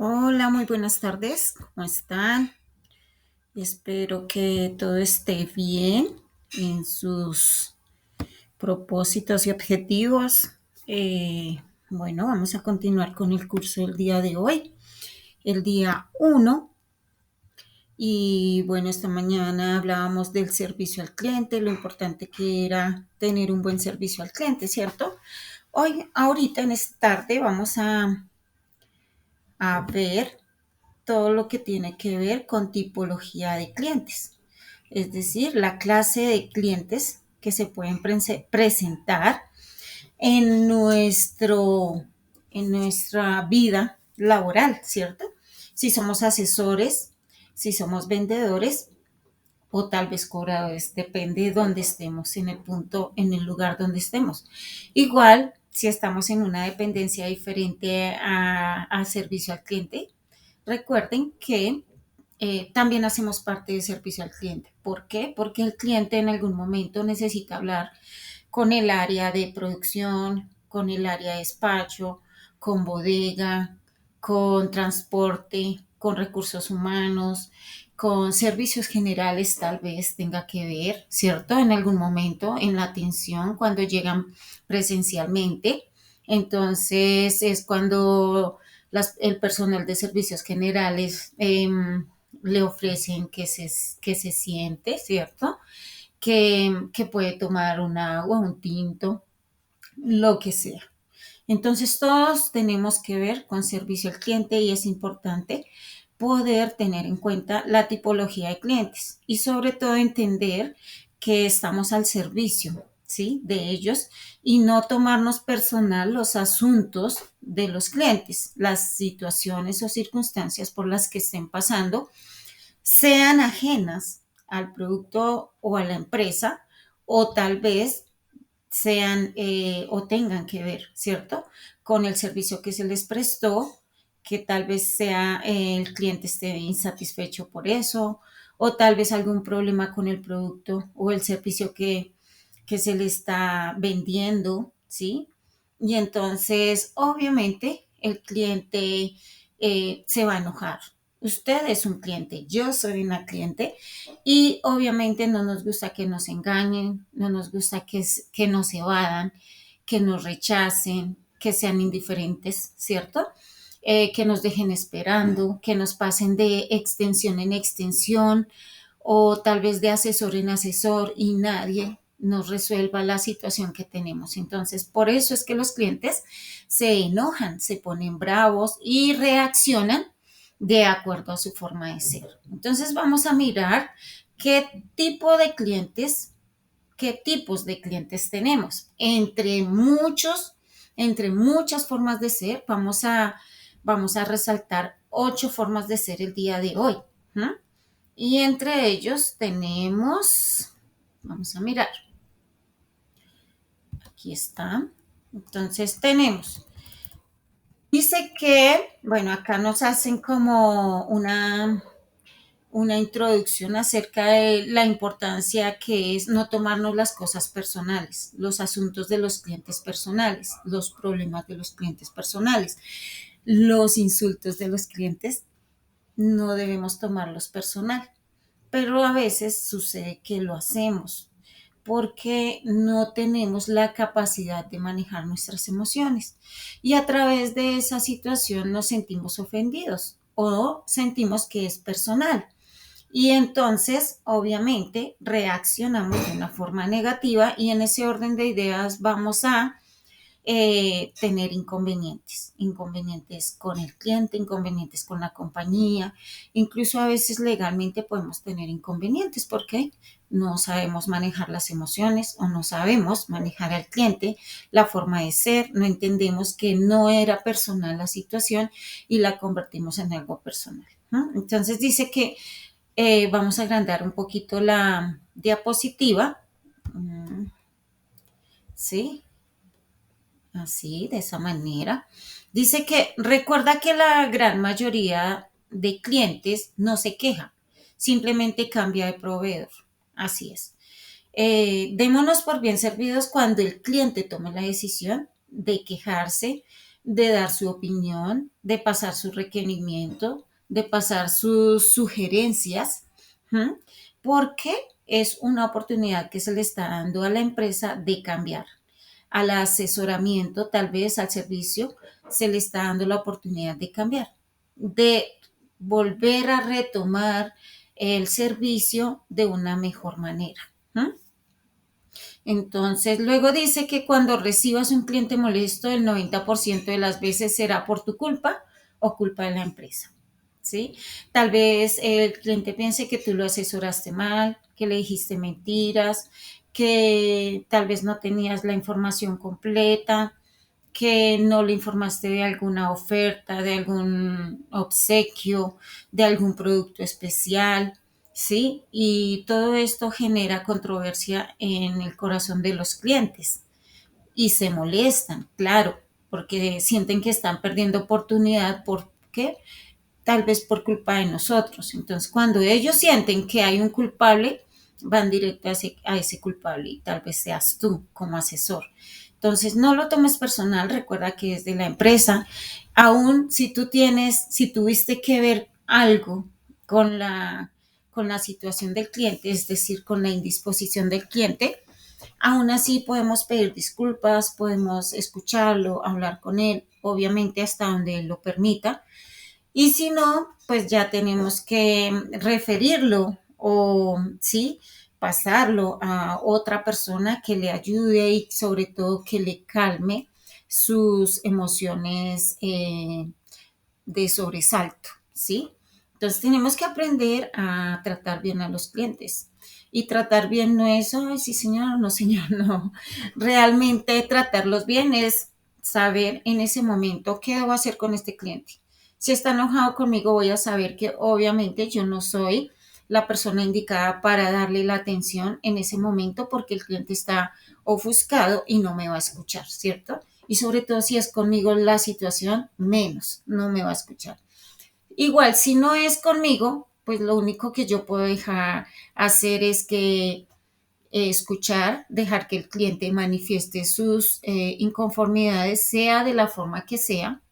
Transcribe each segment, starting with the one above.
Hola, muy buenas tardes. ¿Cómo están? Espero que todo esté bien en sus propósitos y objetivos. Bueno, vamos a continuar con el curso del día de hoy, el día uno. Y bueno, esta mañana hablábamos del servicio al cliente, lo importante que era tener un buen servicio al cliente, ¿cierto? Hoy, ahorita en esta tarde, vamos a ver todo lo que tiene que ver con tipología de clientes, es decir, la clase de clientes que se pueden presentar en, en nuestra vida laboral, ¿cierto? Si somos asesores, si somos vendedores o tal vez cobradores, depende de dónde estemos, en el punto, en el lugar donde estemos. Igual, si estamos en una dependencia diferente a servicio al cliente, recuerden que también hacemos parte de servicio al cliente. ¿Por qué? Porque el cliente en algún momento necesita hablar con el área de producción, con el área de despacho, con bodega, con transporte, con recursos humanos, con servicios generales tal vez tenga que ver, ¿cierto? En algún momento en la atención cuando llegan presencialmente. Entonces es cuando el personal de servicios generales le ofrecen que se siente, ¿cierto? Que puede tomar un agua, un tinto, lo que sea. Entonces todos tenemos que ver con servicio al cliente y es importante poder tener en cuenta la tipología de clientes y sobre todo entender que estamos al servicio, ¿sí? De ellos y no tomarnos personal los asuntos de los clientes, las situaciones o circunstancias por las que estén pasando, sean ajenas al producto o a la empresa o tal vez sean o tengan que ver, ¿cierto? Con el servicio que se les prestó, que tal vez sea el cliente esté insatisfecho por eso, o tal vez algún problema con el producto o el servicio que se le está vendiendo, ¿sí? Y entonces, obviamente, el cliente se va a enojar. Usted es un cliente, yo soy una cliente y obviamente no nos gusta que nos engañen, no nos gusta que nos evadan, que nos rechacen, que sean indiferentes, ¿cierto? Que nos dejen esperando, que nos pasen de extensión en extensión o tal vez de asesor en asesor y nadie nos resuelva la situación que tenemos. Entonces, por eso es que los clientes se enojan, se ponen bravos y reaccionan de acuerdo a su forma de ser. Entonces, vamos a mirar qué tipo de clientes, qué tipos de clientes tenemos. Entre muchas formas de ser, vamos a resaltar 8 formas de ser el día de hoy. ¿Mm? Y entre ellos tenemos, vamos a mirar, aquí está. Entonces tenemos, dice que, bueno, acá nos hacen como una introducción acerca de la importancia que es no tomarnos las cosas personales, los asuntos de los clientes personales, los problemas de los clientes personales, los insultos de los clientes, no debemos tomarlos personal. Pero a veces sucede que lo hacemos porque no tenemos la capacidad de manejar nuestras emociones y a través de esa situación nos sentimos ofendidos o sentimos que es personal. Y entonces, obviamente, reaccionamos de una forma negativa y en ese orden de ideas vamos a tener inconvenientes, inconvenientes con el cliente, inconvenientes con la compañía, incluso a veces legalmente podemos tener inconvenientes porque no sabemos manejar las emociones o no sabemos manejar al cliente, la forma de ser, no entendemos que no era personal la situación y la convertimos en algo personal, ¿no? Entonces dice que vamos a agrandar un poquito la diapositiva, ¿sí? Así, de esa manera. Dice que recuerda que la gran mayoría de clientes no se queja, simplemente cambia de proveedor. Así es. Démonos por bien servidos cuando el cliente tome la decisión de quejarse de dar su opinión, de pasar su requerimiento, de pasar sus sugerencias, ¿m? Porque es una oportunidad que se le está dando a la empresa de cambiar. Al asesoramiento, tal vez al servicio, se le está dando la oportunidad de cambiar, de volver a retomar el servicio de una mejor manera. ¿M? Entonces, luego dice que cuando recibas un cliente molesto, el 90% de las veces será por tu culpa o culpa de la empresa. ¿Sí? Tal vez el cliente piense que tú lo asesoraste mal, que le dijiste mentiras, que tal vez no tenías la información completa, que no le informaste de alguna oferta, de algún obsequio, de algún producto especial, ¿sí? Y todo esto genera controversia en el corazón de los clientes y se molestan, claro, porque sienten que están perdiendo oportunidad. ¿Por qué? Tal vez por culpa de nosotros. Entonces, cuando ellos sienten que hay un culpable, van directo a ese culpable y tal vez seas tú como asesor. Entonces, no lo tomes personal, recuerda que es de la empresa. Aún si tuviste que ver algo con con la situación del cliente, es decir, con la indisposición del cliente, aún así podemos pedir disculpas, podemos escucharlo, hablar con él, obviamente hasta donde él lo permita, y si no, pues ya tenemos que referirlo o, sí, pasarlo a otra persona que le ayude y sobre todo que le calme sus emociones de sobresalto, ¿sí? Entonces tenemos que aprender a tratar bien a los clientes. Y tratar bien no es, ay, sí, señor, no, señor, no. Realmente tratarlos bien es saber en ese momento qué debo hacer con este cliente. Si está enojado conmigo, voy a saber que obviamente yo no soy la persona indicada para darle la atención en ese momento porque el cliente está ofuscado y no me va a escuchar, ¿cierto? Y sobre todo si es conmigo la situación, menos, no me va a escuchar. Igual, si no es conmigo, pues lo único que yo puedo dejar hacer es que escuchar, dejar que el cliente manifieste sus inconformidades, sea de la forma que sea,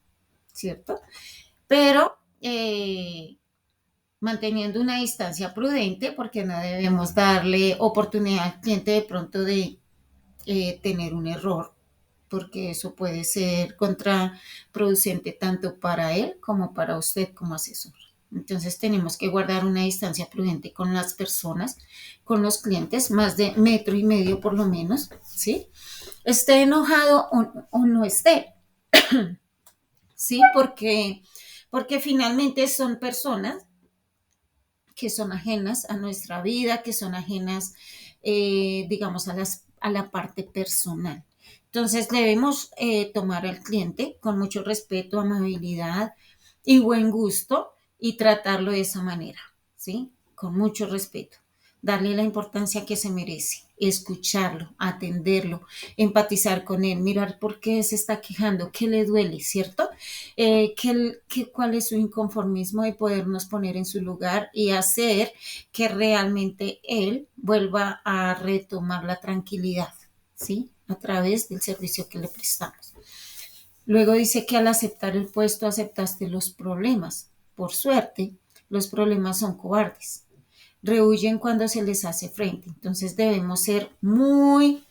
¿cierto? Pero manteniendo una distancia prudente, porque no debemos darle oportunidad al cliente de pronto de tener un error, porque eso puede ser contraproducente tanto para él como para usted como asesor. Entonces tenemos que guardar una distancia prudente con las personas, con los clientes, más de metro y medio por lo menos, ¿sí? Esté enojado o no esté, ¿sí? Porque finalmente son personas que son ajenas a nuestra vida, que son ajenas, digamos, a la parte personal. Entonces debemos tomar al cliente con mucho respeto, amabilidad y buen gusto y tratarlo de esa manera, ¿sí? Con mucho respeto. Darle la importancia que se merece, escucharlo, atenderlo, empatizar con él, mirar por qué se está quejando, qué le duele, ¿cierto? Cuál es su inconformismo y podernos poner en su lugar y hacer que realmente él vuelva a retomar la tranquilidad, ¿sí? A través del servicio que le prestamos. Luego dice que al aceptar el puesto aceptaste los problemas. Por suerte, los problemas son cobardes. Rehuyen cuando se les hace frente. Entonces debemos ser muy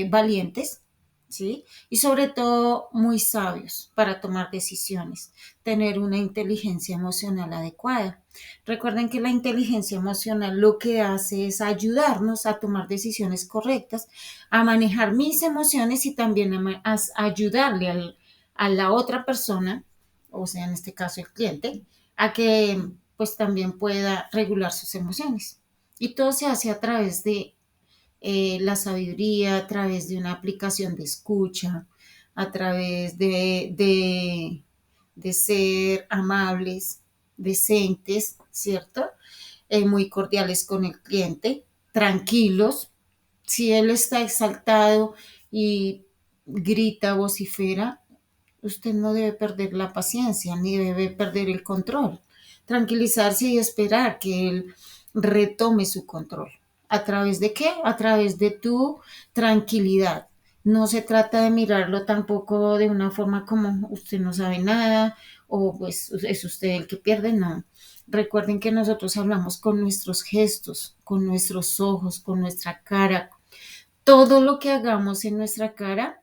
valientes, ¿sí? Y sobre todo muy sabios para tomar decisiones, tener una inteligencia emocional adecuada. Recuerden que la inteligencia emocional lo que hace es ayudarnos a tomar decisiones correctas, a manejar mis emociones y también a ayudarle a la otra persona, o sea, en este caso el cliente, a que pues también pueda regular sus emociones. Y todo se hace a través de la sabiduría, a través de una aplicación de escucha, a través de ser amables, decentes, ¿cierto? Muy cordiales con el cliente, tranquilos. Si él está exaltado y grita, vocifera, usted no debe perder la paciencia ni debe perder el control. Tranquilizarse y esperar que él retome su control. ¿A través de qué? A través de tu tranquilidad, No se trata de mirarlo tampoco de una forma como usted no sabe nada o pues es usted el que pierde, no. Recuerden que nosotros hablamos con nuestros gestos, con nuestros ojos, con nuestra cara. Todo lo que hagamos en nuestra cara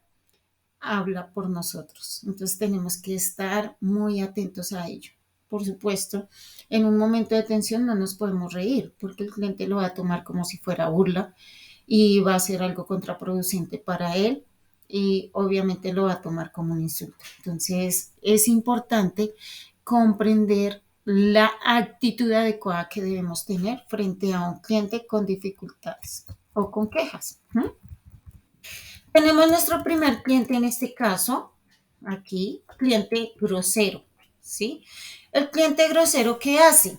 habla por nosotros. Entonces tenemos que estar muy atentos a ello. Por supuesto, en un momento de tensión no nos podemos reír porque el cliente lo va a tomar como si fuera burla y va a ser algo contraproducente para él y obviamente lo va a tomar como un insulto. Entonces es importante comprender la actitud adecuada que debemos tener frente a un cliente con dificultades o con quejas. Tenemos nuestro primer cliente en este caso, aquí, cliente grosero, ¿sí? El cliente grosero, ¿qué hace?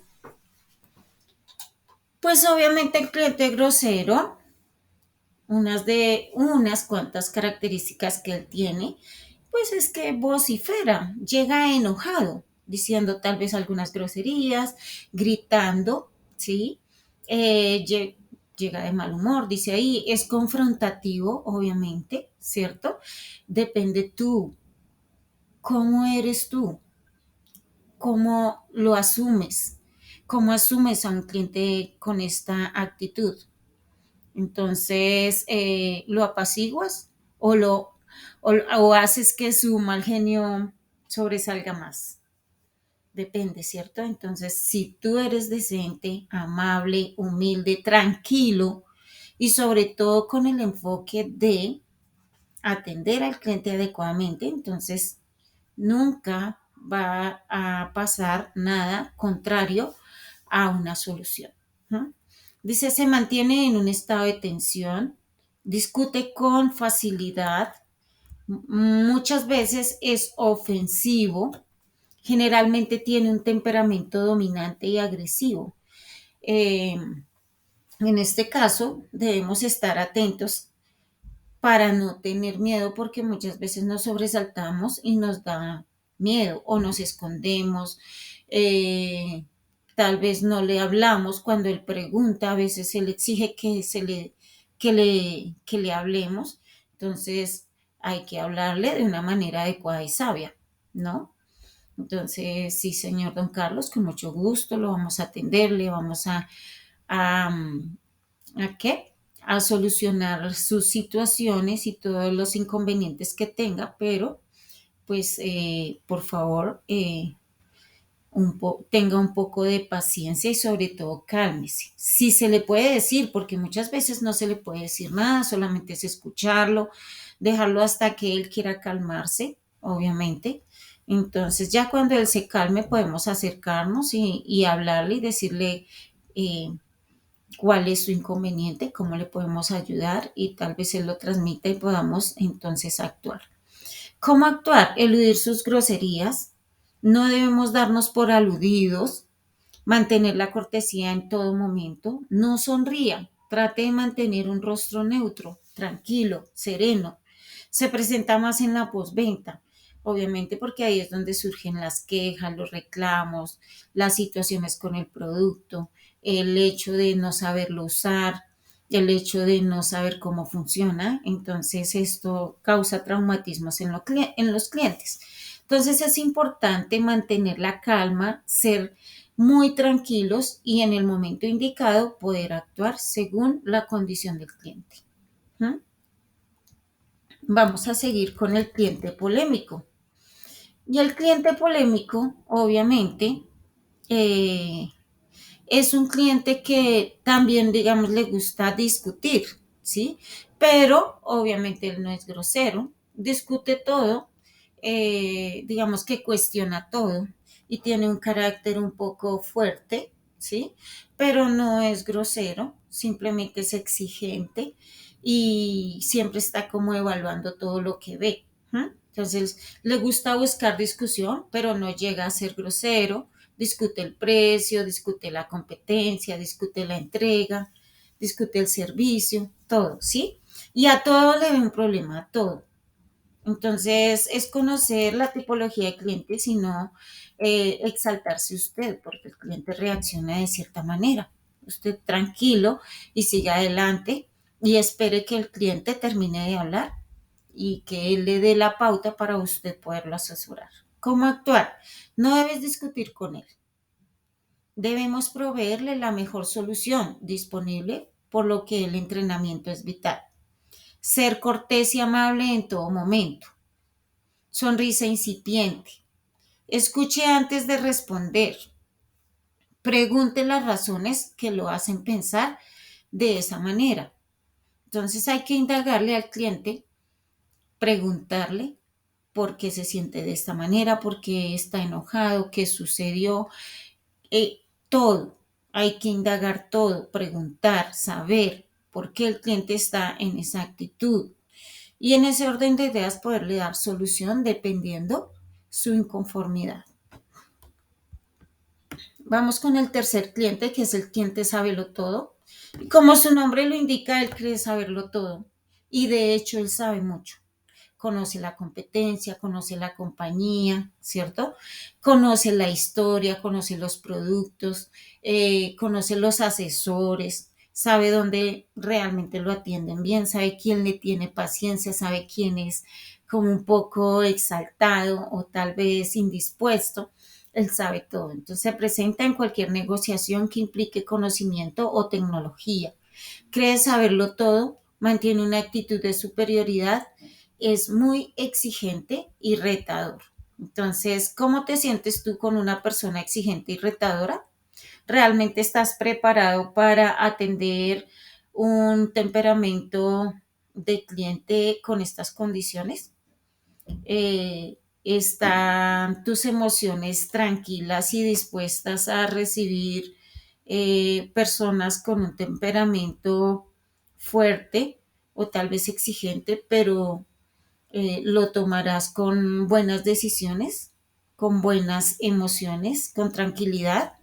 Pues obviamente el cliente grosero, unas cuantas características que él tiene, pues es que vocifera, llega enojado, diciendo tal vez algunas groserías, gritando, ¿sí? Llega de mal humor, dice ahí, es confrontativo, obviamente, ¿cierto? Depende tú, cómo eres tú, cómo lo asumes, cómo asumes a un cliente con esta actitud. Entonces, ¿lo apaciguas o, o haces que su mal genio sobresalga más? Depende, ¿cierto? Entonces, si tú eres decente, amable, humilde, tranquilo y sobre todo con el enfoque de atender al cliente adecuadamente, entonces nunca va a pasar nada contrario a una solución. ¿No? Dice, se mantiene en un estado de tensión, discute con facilidad, muchas veces es ofensivo, generalmente tiene un temperamento dominante y agresivo. En este caso, debemos estar atentos para no tener miedo porque muchas veces nos sobresaltamos y nos da miedo o nos escondemos, eh, tal vez no le hablamos cuando él pregunta, a veces se le exige que le hablemos, entonces hay que hablarle de una manera adecuada y sabia, ¿no? Entonces, sí, señor don Carlos, con mucho gusto lo vamos a atender, le vamos a ¿a qué? A solucionar sus situaciones y todos los inconvenientes que tenga, pero pues por favor tenga un poco de paciencia y sobre todo cálmese. Si se le puede decir, porque muchas veces no se le puede decir nada, solamente es escucharlo, dejarlo hasta que él quiera calmarse, obviamente. Entonces ya cuando él se calme podemos acercarnos y hablarle y decirle eh, cuál es su inconveniente, cómo le podemos ayudar y tal vez él lo transmita y podamos entonces actuar. ¿Cómo actuar? Eludir sus groserías. No debemos darnos por aludidos. Mantener la cortesía en todo momento. No sonría. Trate de mantener un rostro neutro, tranquilo, sereno. Se presenta más en la postventa. Obviamente porque ahí es donde surgen las quejas, los reclamos, las situaciones con el producto, el hecho de no saberlo usar, el hecho de no saber cómo funciona. Entonces esto causa traumatismos en los clientes. Entonces es importante mantener la calma, ser muy tranquilos y en el momento indicado poder actuar según la condición del cliente. ¿Mm? Vamos a seguir con el cliente polémico. Y el cliente polémico, obviamente, eh, es un cliente que también, digamos, le gusta discutir, ¿sí? Pero obviamente él no es grosero, discute todo, digamos que cuestiona todo y tiene un carácter un poco fuerte, ¿sí? Pero no es grosero, simplemente es exigente y siempre está como evaluando todo lo que ve. ¿Mm? Entonces, le gusta buscar discusión, pero no llega a ser grosero, discute el precio, discute la competencia, discute la entrega, discute el servicio, todo, ¿sí? Y a todo le ve un problema, a todo. Entonces, es conocer la tipología de clientes y no exaltarse usted, porque el cliente reacciona de cierta manera. Usted tranquilo y siga adelante y espere que el cliente termine de hablar y que él le dé la pauta para usted poderlo asesorar. ¿Cómo actuar? No debes discutir con él. Debemos proveerle la mejor solución disponible, por lo que el entrenamiento es vital. Ser cortés y amable en todo momento. Sonrisa incipiente. Escuche antes de responder. Pregunte las razones que lo hacen pensar de esa manera. Entonces hay que indagarle al cliente, preguntarle por qué se siente de esta manera, por qué está enojado, qué sucedió, todo. Hay que indagar todo, preguntar, saber por qué el cliente está en esa actitud. Y en ese orden de ideas poderle dar solución dependiendo su inconformidad. Vamos con el tercer cliente, que es el cliente sábelo todo. Y como su nombre lo indica, él cree saberlo todo. Y de hecho, él sabe mucho. Conoce la competencia, conoce la compañía, ¿cierto? Conoce la historia, conoce los productos, conoce los asesores, sabe dónde realmente lo atienden bien, sabe quién le tiene paciencia, sabe quién es como un poco exaltado o tal vez indispuesto. Él sabe todo. Entonces se presenta en cualquier negociación que implique conocimiento o tecnología. Cree saberlo todo, mantiene una actitud de superioridad, es muy exigente y retador. Entonces, ¿cómo te sientes tú con una persona exigente y retadora? ¿Realmente estás preparado para atender un temperamento de cliente con estas condiciones? ¿Están tus emociones tranquilas y dispuestas a recibir personas con un temperamento fuerte o tal vez exigente, pero lo tomarás con buenas decisiones, con buenas emociones, con tranquilidad,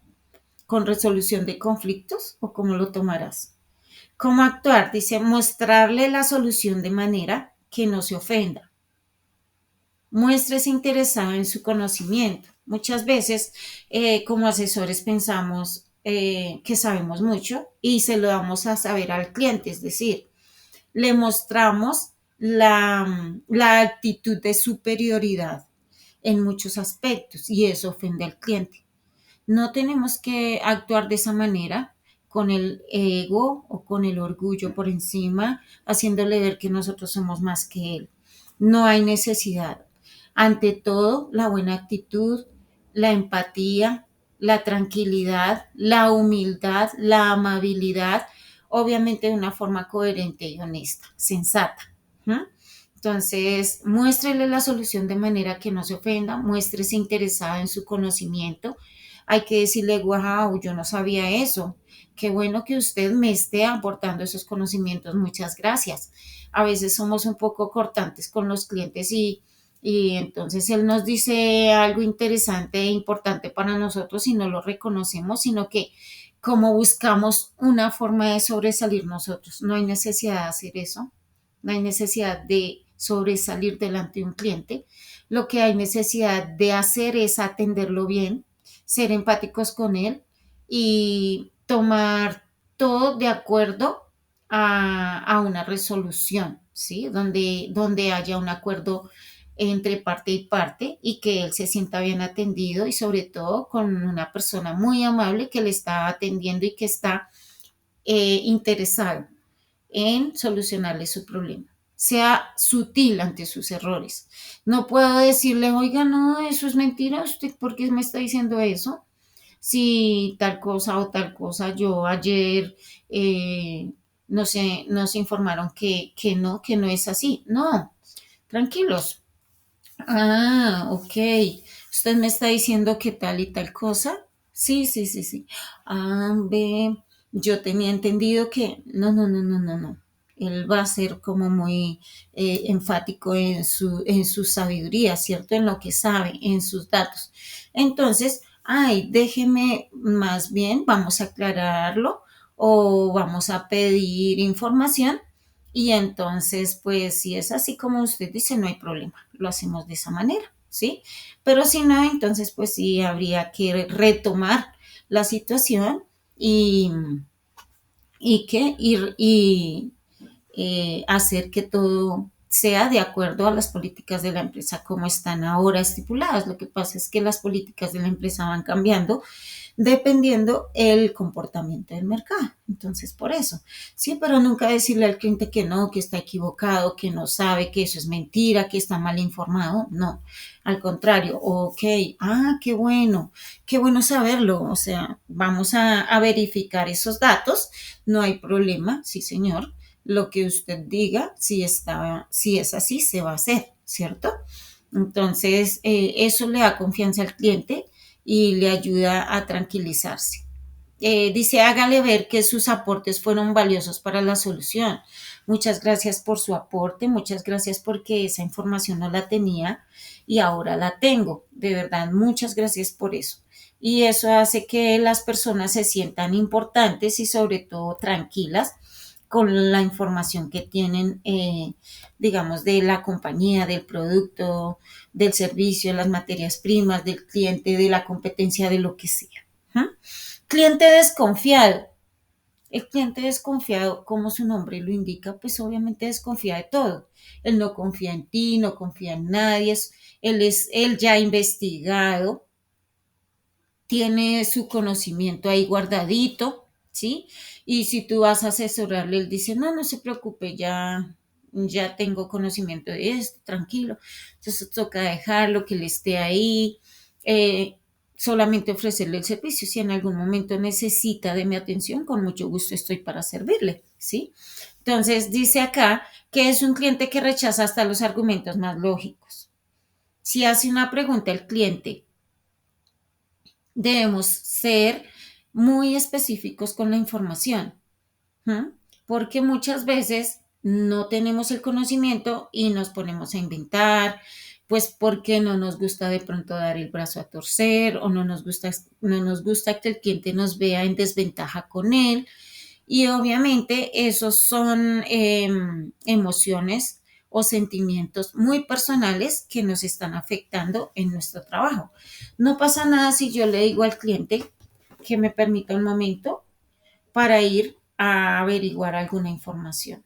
con resolución de conflictos o cómo lo tomarás? ¿Cómo actuar? Dice, mostrarle la solución de manera que no se ofenda. Muéstrese interesado en su conocimiento. Muchas veces, como asesores, pensamos que sabemos mucho y se lo damos a saber al cliente, es decir, le mostramos la actitud de superioridad en muchos aspectos y eso ofende al cliente. No tenemos que actuar de esa manera con el ego o con el orgullo por encima, haciéndole ver que nosotros somos más que él. No hay necesidad. Ante todo, la buena actitud, la empatía, la tranquilidad, la humildad, la amabilidad, obviamente de una forma coherente y honesta, sensata. ¿Mm? Entonces, muéstrele la solución de manera que no se ofenda, muéstrese interesada en su conocimiento. Hay que decirle, wow, yo no sabía eso. Qué bueno que usted me esté aportando esos conocimientos. Muchas gracias. A veces somos un poco cortantes con los clientes y entonces él nos dice algo interesante e importante para nosotros y no lo reconocemos, sino que como buscamos una forma de sobresalir nosotros. No hay necesidad de hacer eso. No hay necesidad de sobresalir delante de un cliente. Lo que hay necesidad de hacer es atenderlo bien, ser empáticos con él y tomar todo de acuerdo a una resolución, ¿sí? Donde haya un acuerdo entre parte y parte y que él se sienta bien atendido y sobre todo con una persona muy amable que le está atendiendo y que está interesado en solucionarle su problema. Sea sutil ante sus errores. No puedo decirle, oiga, no, eso es mentira, ¿usted por qué me está diciendo eso? Si tal cosa o tal cosa, yo ayer, no sé, nos informaron que no es así. No, tranquilos. Ah, ok. Usted me está diciendo que tal y tal cosa. Sí, sí, sí, sí. Ah, ve, yo tenía entendido que no, no, no, no, no, no. Él va a ser como muy enfático en su sabiduría, ¿cierto? En lo que sabe, en sus datos. Entonces, ay, déjeme más bien, vamos a aclararlo o vamos a pedir información y entonces, pues si es así como usted dice, no hay problema, lo hacemos de esa manera, ¿sí? Pero si no, entonces pues sí habría que retomar la situación y, y hacer que todo sea de acuerdo a las políticas de la empresa como están ahora estipuladas. Lo que pasa es que las políticas de la empresa van cambiando dependiendo el comportamiento del mercado. Entonces, por eso, sí, pero nunca decirle al cliente que no, que está equivocado, que no sabe, que eso es mentira, que está mal informado. No, al contrario, ok, qué bueno saberlo. O sea, vamos a verificar esos datos, no hay problema, sí, señor. Lo que usted diga, si es así, se va a hacer, ¿cierto? Entonces, eso le da confianza al cliente y le ayuda a tranquilizarse. Dice, hágale ver que sus aportes fueron valiosos para la solución. Muchas gracias por su aporte, muchas gracias porque esa información no la tenía y ahora la tengo. De verdad, muchas gracias por eso. Y eso hace que las personas se sientan importantes y sobre todo tranquilas con la información que tienen, digamos, de la compañía, del producto, del servicio, las materias primas, del cliente, de la competencia, de lo que sea. ¿Ah? Cliente desconfiado. El cliente desconfiado, como su nombre lo indica, pues obviamente desconfía de todo. Él no confía en ti, no confía en nadie, él ya ha investigado, tiene su conocimiento ahí guardadito, ¿sí? Y si tú vas a asesorarle, él dice, no, no se preocupe, ya tengo conocimiento de esto, tranquilo. Entonces toca dejarlo, que él esté ahí, solamente ofrecerle el servicio. Si en algún momento necesita de mi atención, con mucho gusto estoy para servirle, ¿sí? Entonces dice acá que es un cliente que rechaza hasta los argumentos más lógicos. Si hace una pregunta el cliente, debemos ser muy específicos con la información, ¿m? Porque muchas veces no tenemos el conocimiento y nos ponemos a inventar, pues porque no nos gusta de pronto dar el brazo a torcer o no nos gusta que el cliente nos vea en desventaja con él. Y obviamente esos son emociones o sentimientos muy personales que nos están afectando en nuestro trabajo. No pasa nada si yo le digo al cliente que me permita un momento para ir a averiguar alguna información.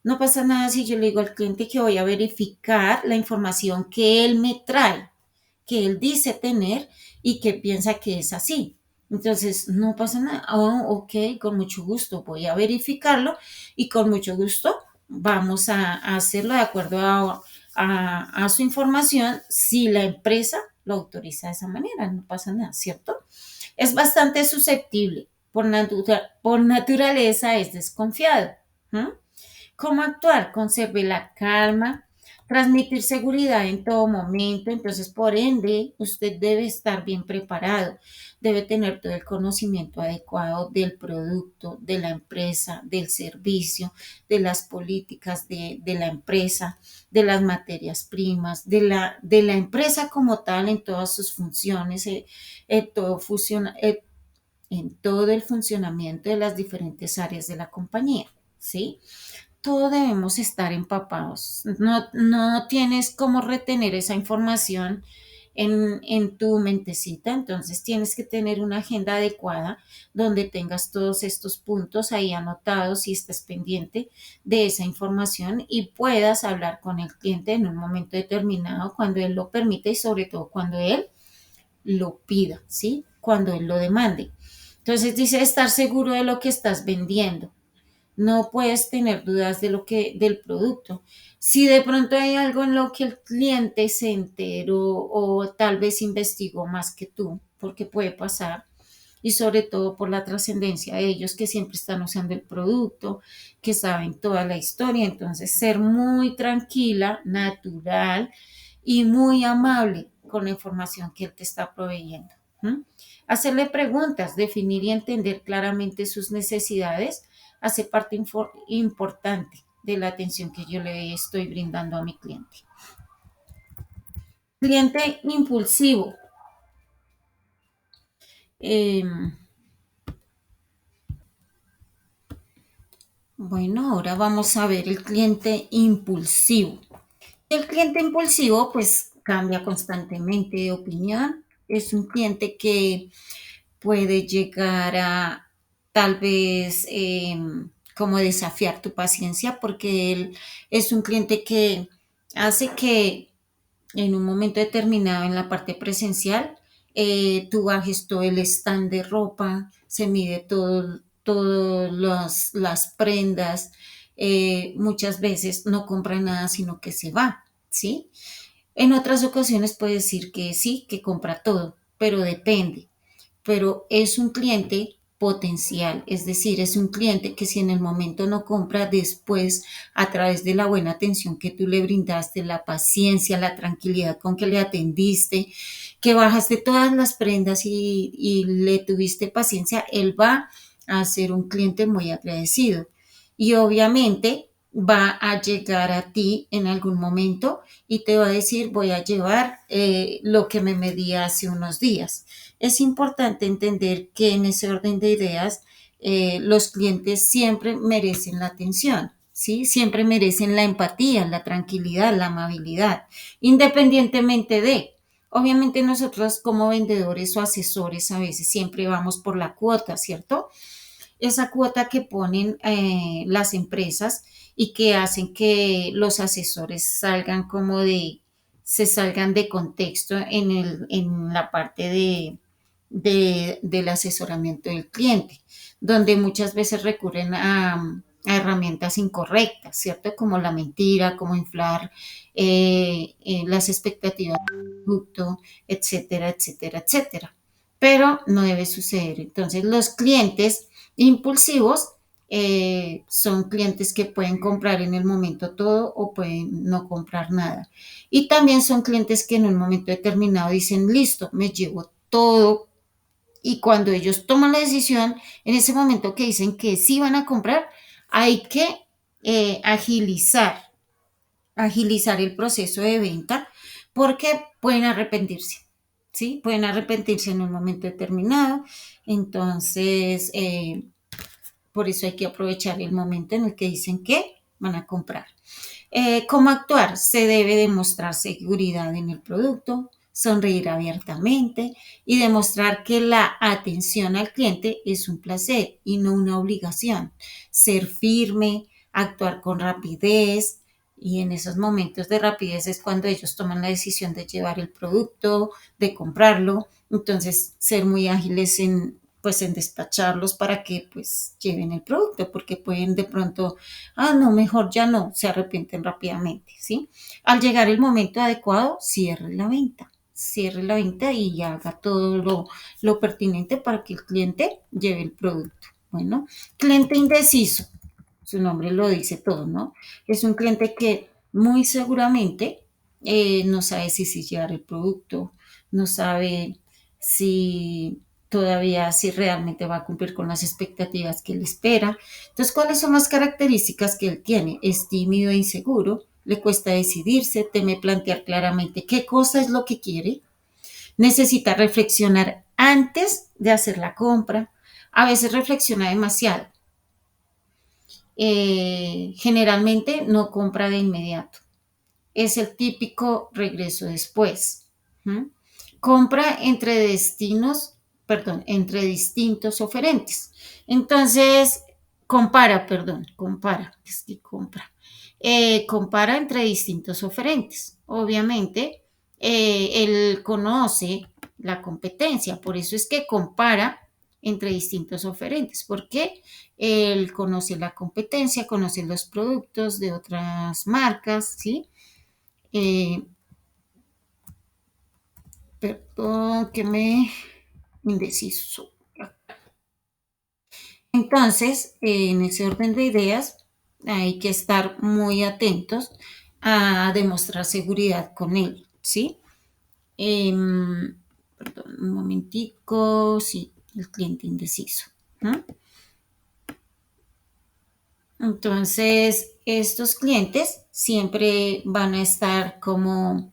No pasa nada si yo le digo al cliente que voy a verificar la información que él me trae, que él dice tener y que piensa que es así. Entonces, no pasa nada. Oh, ok, con mucho gusto voy a verificarlo y con mucho gusto vamos a hacerlo de acuerdo a su información si la empresa lo autoriza de esa manera. No pasa nada, ¿cierto? Es bastante susceptible. Por naturaleza es desconfiado. ¿Mm? ¿Cómo actuar? Conserve la calma, transmitir seguridad en todo momento. Entonces, por ende, usted debe estar bien preparado, debe tener todo el conocimiento adecuado del producto, de la empresa, del servicio, de las políticas de la empresa, de las materias primas, de la empresa como tal en todas sus funciones, todo funciona, en todo el funcionamiento de las diferentes áreas de la compañía, ¿sí? Todo debemos estar empapados. No, no tienes cómo retener esa información en tu mentecita, entonces tienes que tener una agenda adecuada donde tengas todos estos puntos ahí anotados y estés pendiente de esa información y puedas hablar con el cliente en un momento determinado cuando él lo permita y sobre todo cuando él lo pida, ¿sí? Cuando él lo demande. Entonces dice estar seguro de lo que estás vendiendo. No puedes tener dudas de del producto. Si de pronto hay algo en lo que el cliente se enteró o tal vez investigó más que tú, porque puede pasar, y sobre todo por la trascendencia de ellos que siempre están usando el producto, que saben toda la historia, entonces ser muy tranquila, natural y muy amable con la información que él te está proveyendo. ¿Mm? Hacerle preguntas, definir y entender claramente sus necesidades hace parte importante de la atención que yo le estoy brindando a mi cliente. Cliente impulsivo. Eh, bueno, ahora vamos a ver el cliente impulsivo. El cliente impulsivo pues cambia constantemente de opinión. Es un cliente que puede llegar a tal vez como desafiar tu paciencia porque él es un cliente que hace que en un momento determinado en la parte presencial, tú bajes todo el stand de ropa, se mide todo las prendas, muchas veces no compra nada, sino que se va, ¿sí? En otras ocasiones puede decir que sí, que compra todo, pero depende, pero es un cliente potencial, es decir, es un cliente que si en el momento no compra, después a través de la buena atención que tú le brindaste, la paciencia, la tranquilidad con que le atendiste, que bajaste todas las prendas y le tuviste paciencia, él va a ser un cliente muy agradecido. Y obviamente va a llegar a ti en algún momento y te va a decir, voy a llevar lo que me medí hace unos días. Es importante entender que en ese orden de ideas los clientes siempre merecen la atención, ¿sí? Siempre merecen la empatía, la tranquilidad, la amabilidad, independientemente de. Obviamente nosotros como vendedores o asesores a veces siempre vamos por la cuota, ¿cierto? Esa cuota que ponen las empresas y que hacen que los asesores salgan como se salgan de contexto en la parte del asesoramiento del cliente, donde muchas veces recurren a herramientas incorrectas, ¿cierto? Como la mentira, como inflar las expectativas del producto, etcétera, etcétera, etcétera. Pero no debe suceder. Entonces, los clientes impulsivos son clientes que pueden comprar en el momento todo o pueden no comprar nada. Y también son clientes que en un momento determinado dicen, listo, me llevo todo. Y cuando ellos toman la decisión, en ese momento que dicen que sí van a comprar, hay que agilizar el proceso de venta porque pueden arrepentirse, ¿sí? Pueden arrepentirse en un momento determinado. Entonces, por eso hay que aprovechar el momento en el que dicen que van a comprar. ¿Cómo actuar? Se debe demostrar seguridad en el producto, sonreír abiertamente y demostrar que la atención al cliente es un placer y no una obligación. Ser firme, actuar con rapidez y en esos momentos de rapidez es cuando ellos toman la decisión de llevar el producto, de comprarlo. Entonces, ser muy ágiles en despacharlos para que pues lleven el producto, porque pueden de pronto no, mejor ya no, se arrepienten rápidamente, ¿sí? Al llegar el momento adecuado, cierre la venta y haga todo lo pertinente para que el cliente lleve el producto. Bueno, cliente indeciso, su nombre lo dice todo, ¿no? Es un cliente que muy seguramente no sabe si llevar el producto, no sabe si todavía si realmente va a cumplir con las expectativas que él espera. Entonces, ¿cuáles son las características que él tiene? Es tímido e inseguro, le cuesta decidirse, teme plantear claramente qué cosa es lo que quiere, necesita reflexionar antes de hacer la compra, a veces reflexiona demasiado, generalmente no compra de inmediato. Es el típico regreso después. ¿Mm? Compra entre distintos oferentes. Entonces, es que compara entre distintos oferentes. Obviamente, él conoce la competencia, por eso es que compara entre distintos oferentes, porque él conoce la competencia, conoce los productos de otras marcas, ¿sí? Eh, Perdón, que me indeciso. Entonces, en ese orden de ideas, hay que estar muy atentos a demostrar seguridad con él, ¿sí? Perdón, un momentico, sí, el cliente indeciso. ¿No? Entonces, estos clientes siempre van a estar como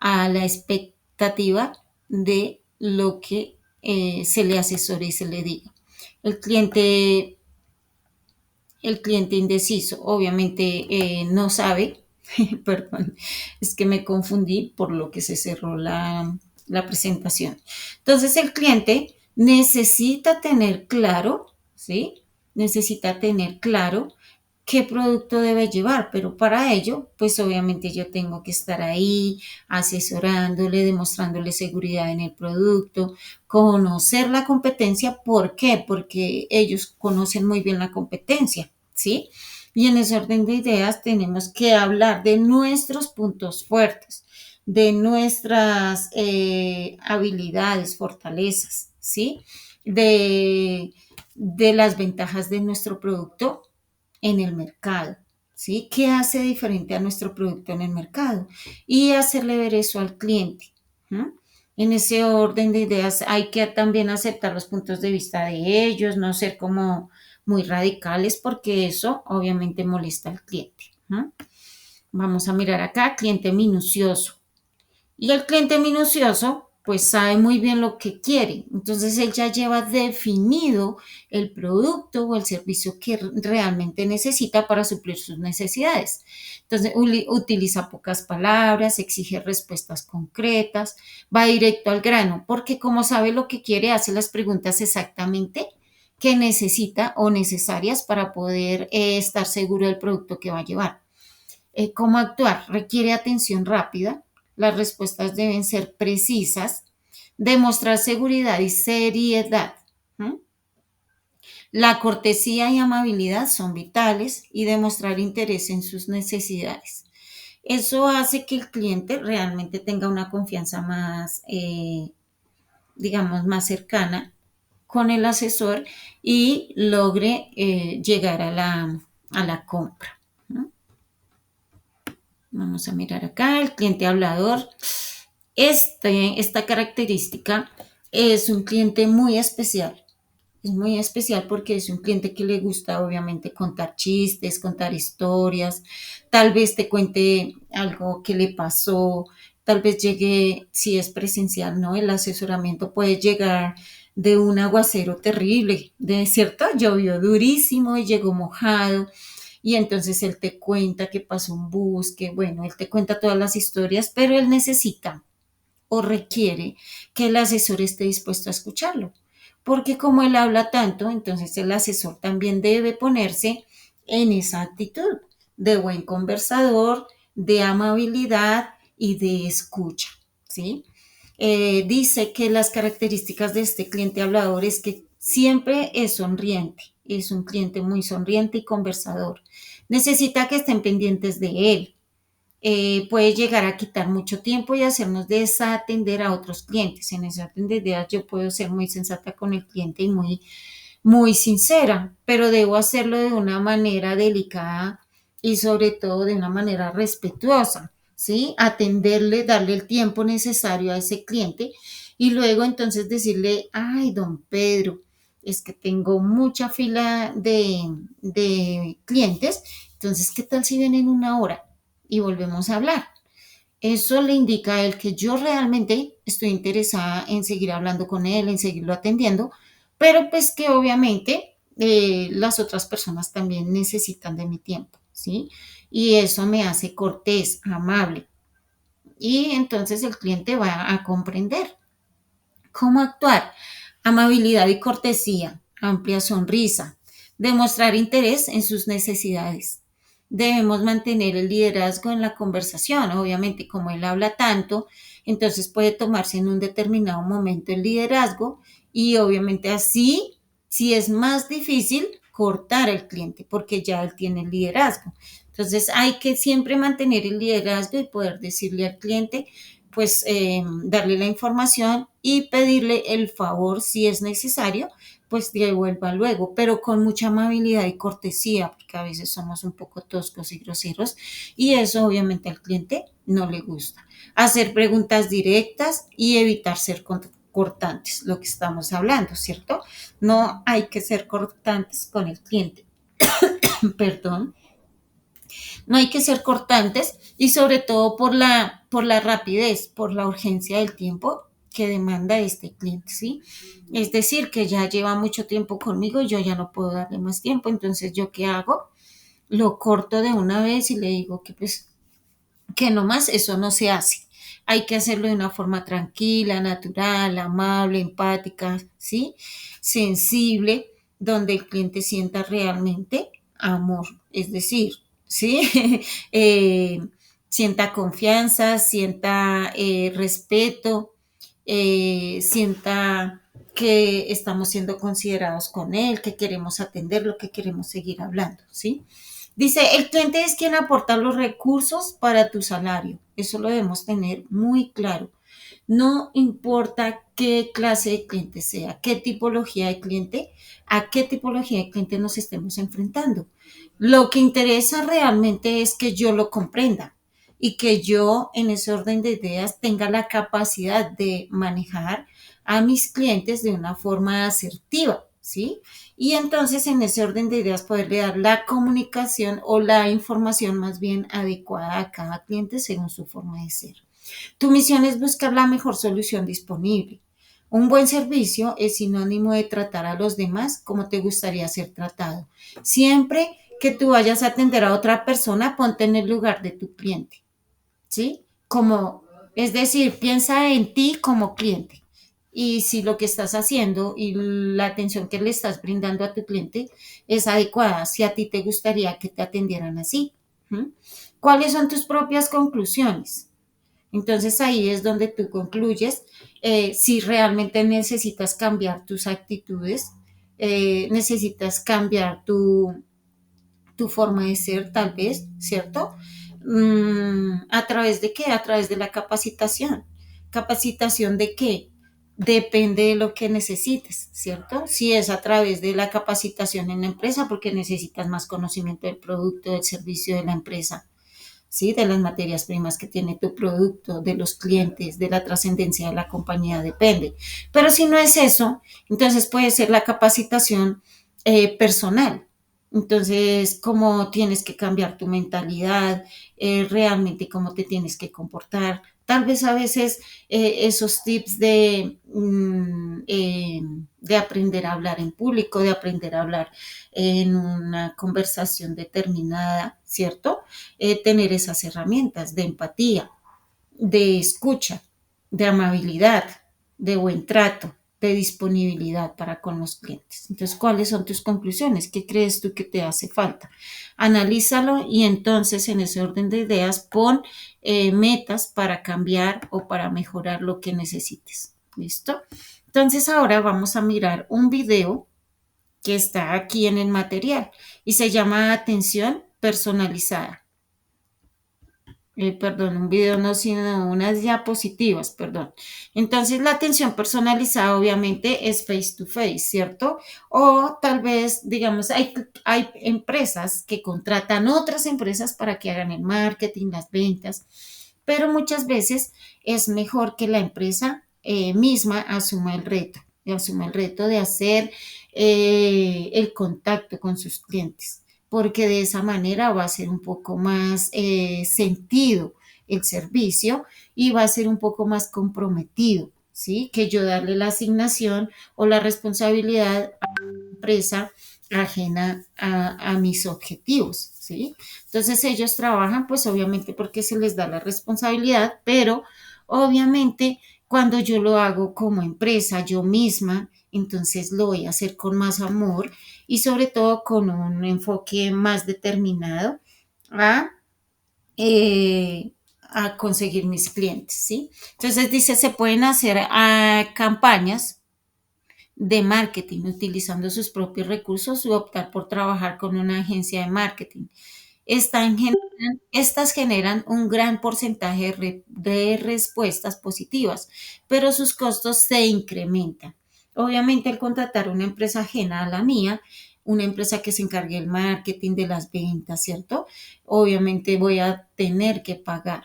a la expectativa de lo que se le asesore y se le diga. El cliente, el cliente indeciso obviamente no sabe, perdón, es que me confundí por lo que se cerró la presentación. Entonces, el cliente necesita tener claro, ¿sí? necesita tener claro qué producto debe llevar, pero para ello, pues obviamente yo tengo que estar ahí asesorándole, demostrándole seguridad en el producto, conocer la competencia. ¿Por qué? Porque ellos conocen muy bien la competencia, ¿sí? Y en ese orden de ideas tenemos que hablar de nuestros puntos fuertes, de nuestras habilidades, fortalezas, ¿sí? De las ventajas de nuestro producto en el mercado, ¿sí? ¿Qué hace diferente a nuestro producto en el mercado? Y hacerle ver eso al cliente. ¿No? En ese orden de ideas hay que también aceptar los puntos de vista de ellos, no ser como muy radicales porque eso obviamente molesta al cliente. ¿No? Vamos a mirar acá, cliente minucioso. Y el cliente minucioso, pues sabe muy bien lo que quiere. Entonces él ya lleva definido el producto o el servicio que realmente necesita para suplir sus necesidades. Entonces utiliza pocas palabras, exige respuestas concretas, va directo al grano, porque como sabe lo que quiere, hace las preguntas exactamente que necesita o necesarias para poder estar seguro del producto que va a llevar. ¿Cómo actuar? Requiere atención rápida, las respuestas deben ser precisas, demostrar seguridad y seriedad. ¿Mm? La cortesía y amabilidad son vitales y demostrar interés en sus necesidades. Eso hace que el cliente realmente tenga una confianza más, digamos, más cercana con el asesor y logre llegar a la compra. ¿No? Vamos a mirar acá, el cliente hablador. Esta característica es un cliente muy especial. Es muy especial porque es un cliente que le gusta obviamente contar chistes, contar historias, tal vez te cuente algo que le pasó, tal vez llegue, si es presencial, ¿no? El asesoramiento puede llegar de un aguacero terrible, ¿de cierto? Llovió durísimo y llegó mojado y entonces él te cuenta que pasó un bus, que bueno, él te cuenta todas las historias, pero él necesita o requiere que el asesor esté dispuesto a escucharlo. Porque como él habla tanto, entonces el asesor también debe ponerse en esa actitud de buen conversador, de amabilidad y de escucha, ¿sí? Dice que las características de este cliente hablador es que siempre es sonriente, es un cliente muy sonriente y conversador. Necesita que estén pendientes de él, puede llegar a quitar mucho tiempo y hacernos desatender a otros clientes. En ese orden de ideas yo puedo ser muy sensata con el cliente y muy sincera, pero debo hacerlo de una manera delicada y sobre todo de una manera respetuosa, ¿sí? Atenderle, darle el tiempo necesario a ese cliente y luego entonces decirle, ay, don Pedro, es que tengo mucha fila de clientes, entonces, ¿qué tal si ven en una hora y volvemos a hablar? Eso le indica a él que yo realmente estoy interesada en seguir hablando con él, en seguirlo atendiendo, pero pues que obviamente las otras personas también necesitan de mi tiempo, ¿sí? Y eso me hace cortés, amable. Y entonces el cliente va a comprender. ¿Cómo actuar? Amabilidad y cortesía, amplia sonrisa, demostrar interés en sus necesidades. Debemos mantener el liderazgo en la conversación. Obviamente, como él habla tanto, entonces puede tomarse en un determinado momento el liderazgo y obviamente así, si es más difícil, cortar al cliente porque ya él tiene el liderazgo. Entonces hay que siempre mantener el liderazgo y poder decirle al cliente, pues darle la información y pedirle el favor si es necesario, pues devuelva luego, pero con mucha amabilidad y cortesía, porque a veces somos un poco toscos y groseros y eso obviamente al cliente no le gusta. Hacer preguntas directas y evitar ser cortantes, lo que estamos hablando, ¿cierto? No hay que ser cortantes con el cliente, perdón, no hay que ser cortantes y sobre todo por la rapidez, por la urgencia del tiempo que demanda este cliente, ¿sí? Es decir, que ya lleva mucho tiempo conmigo y yo ya no puedo darle más tiempo, entonces ¿yo qué hago? Lo corto de una vez y le digo que pues que nomás eso no se hace. Hay que hacerlo de una forma tranquila, natural, amable, empática, ¿sí? Sensible donde el cliente sienta realmente amor, es decir, ¿sí? Eh, sienta confianza, sienta respeto, sienta que estamos siendo considerados con él, que queremos atenderlo, que queremos seguir hablando, ¿sí? Dice, el cliente es quien aporta los recursos para tu salario. Eso lo debemos tener muy claro. No importa qué clase de cliente sea, qué tipología de cliente, a qué tipología de cliente nos estemos enfrentando. Lo que interesa realmente es que yo lo comprenda y que yo en ese orden de ideas tenga la capacidad de manejar a mis clientes de una forma asertiva, ¿sí? Y entonces en ese orden de ideas poderle dar la comunicación o la información más bien adecuada a cada cliente según su forma de ser. Tu misión es buscar la mejor solución disponible. Un buen servicio es sinónimo de tratar a los demás como te gustaría ser tratado. Siempre que tú vayas a atender a otra persona, ponte en el lugar de tu cliente, ¿sí? Como, es decir, piensa en ti como cliente. Y si lo que estás haciendo y la atención que le estás brindando a tu cliente es adecuada, si a ti te gustaría que te atendieran así. ¿Mm? ¿Cuáles son tus propias conclusiones? Entonces ahí es donde tú concluyes si realmente necesitas cambiar tus actitudes, necesitas cambiar tu forma de ser tal vez, ¿cierto? ¿A través de qué? A través de la capacitación. ¿Capacitación de qué? Depende de lo que necesites, ¿cierto? Si es a través de la capacitación en la empresa, porque necesitas más conocimiento del producto, del servicio de la empresa, ¿sí? De las materias primas que tiene tu producto, de los clientes, de la trascendencia de la compañía, depende. Pero si no es eso, entonces puede ser la capacitación personal. Entonces, cómo tienes que cambiar tu mentalidad, realmente cómo te tienes que comportar. Tal vez a veces esos tips de aprender a hablar en público, de aprender a hablar en una conversación determinada, ¿cierto? Tener esas herramientas de empatía, de escucha, de amabilidad, de buen trato, de disponibilidad para con los clientes. Entonces, ¿cuáles son tus conclusiones? ¿Qué crees tú que te hace falta? Analízalo y entonces en ese orden de ideas pon metas para cambiar o para mejorar lo que necesites. ¿Listo? Entonces ahora vamos a mirar un video que está aquí en el material y se llama Atención Personalizada. Perdón, un video no, sino unas diapositivas, perdón. Entonces, la atención personalizada obviamente es face to face, ¿cierto? O tal vez, digamos, hay empresas que contratan otras empresas para que hagan el marketing, las ventas, pero muchas veces es mejor que la empresa misma asuma el reto de hacer el contacto con sus clientes porque de esa manera va a ser un poco más sentido el servicio y va a ser un poco más comprometido, ¿sí? Que yo darle la asignación o la responsabilidad a la empresa ajena a mis objetivos, ¿sí? Entonces ellos trabajan pues obviamente porque se les da la responsabilidad, pero obviamente cuando yo lo hago como empresa, yo misma, entonces lo voy a hacer con más amor y sobre todo con un enfoque más determinado a, a conseguir mis clientes, ¿sí? Entonces dice, se pueden hacer campañas de marketing utilizando sus propios recursos o optar por trabajar con una agencia de marketing. Estas generan un gran porcentaje de respuestas positivas, pero sus costos se incrementan. Obviamente, al contratar una empresa ajena a la mía, una empresa que se encargue del marketing, de las ventas, ¿cierto? Obviamente voy a tener que pagar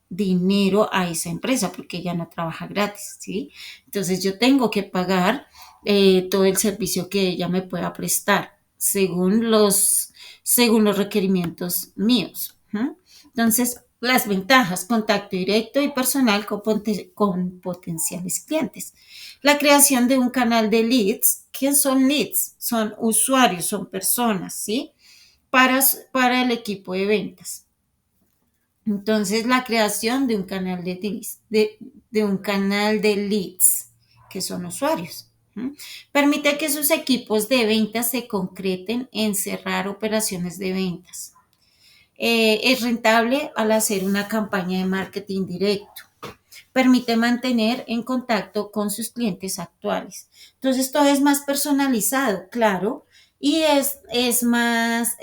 dinero a esa empresa porque ella no trabaja gratis, ¿sí? Entonces yo tengo que pagar todo el servicio que ella me pueda prestar según los requerimientos míos. ¿Mm? Entonces, las ventajas, contacto directo y personal con potenciales clientes. La creación de un canal de leads. ¿Quién son leads? Son usuarios, son personas, ¿sí? Para el equipo de ventas. Entonces, la creación de un canal de un canal de leads, que son usuarios. ¿Mm? Permite que sus equipos de ventas se concreten en cerrar operaciones de ventas. Es rentable al hacer una campaña de marketing directo. Permite mantener en contacto con sus clientes actuales. Entonces todo es más personalizado, claro, y es más,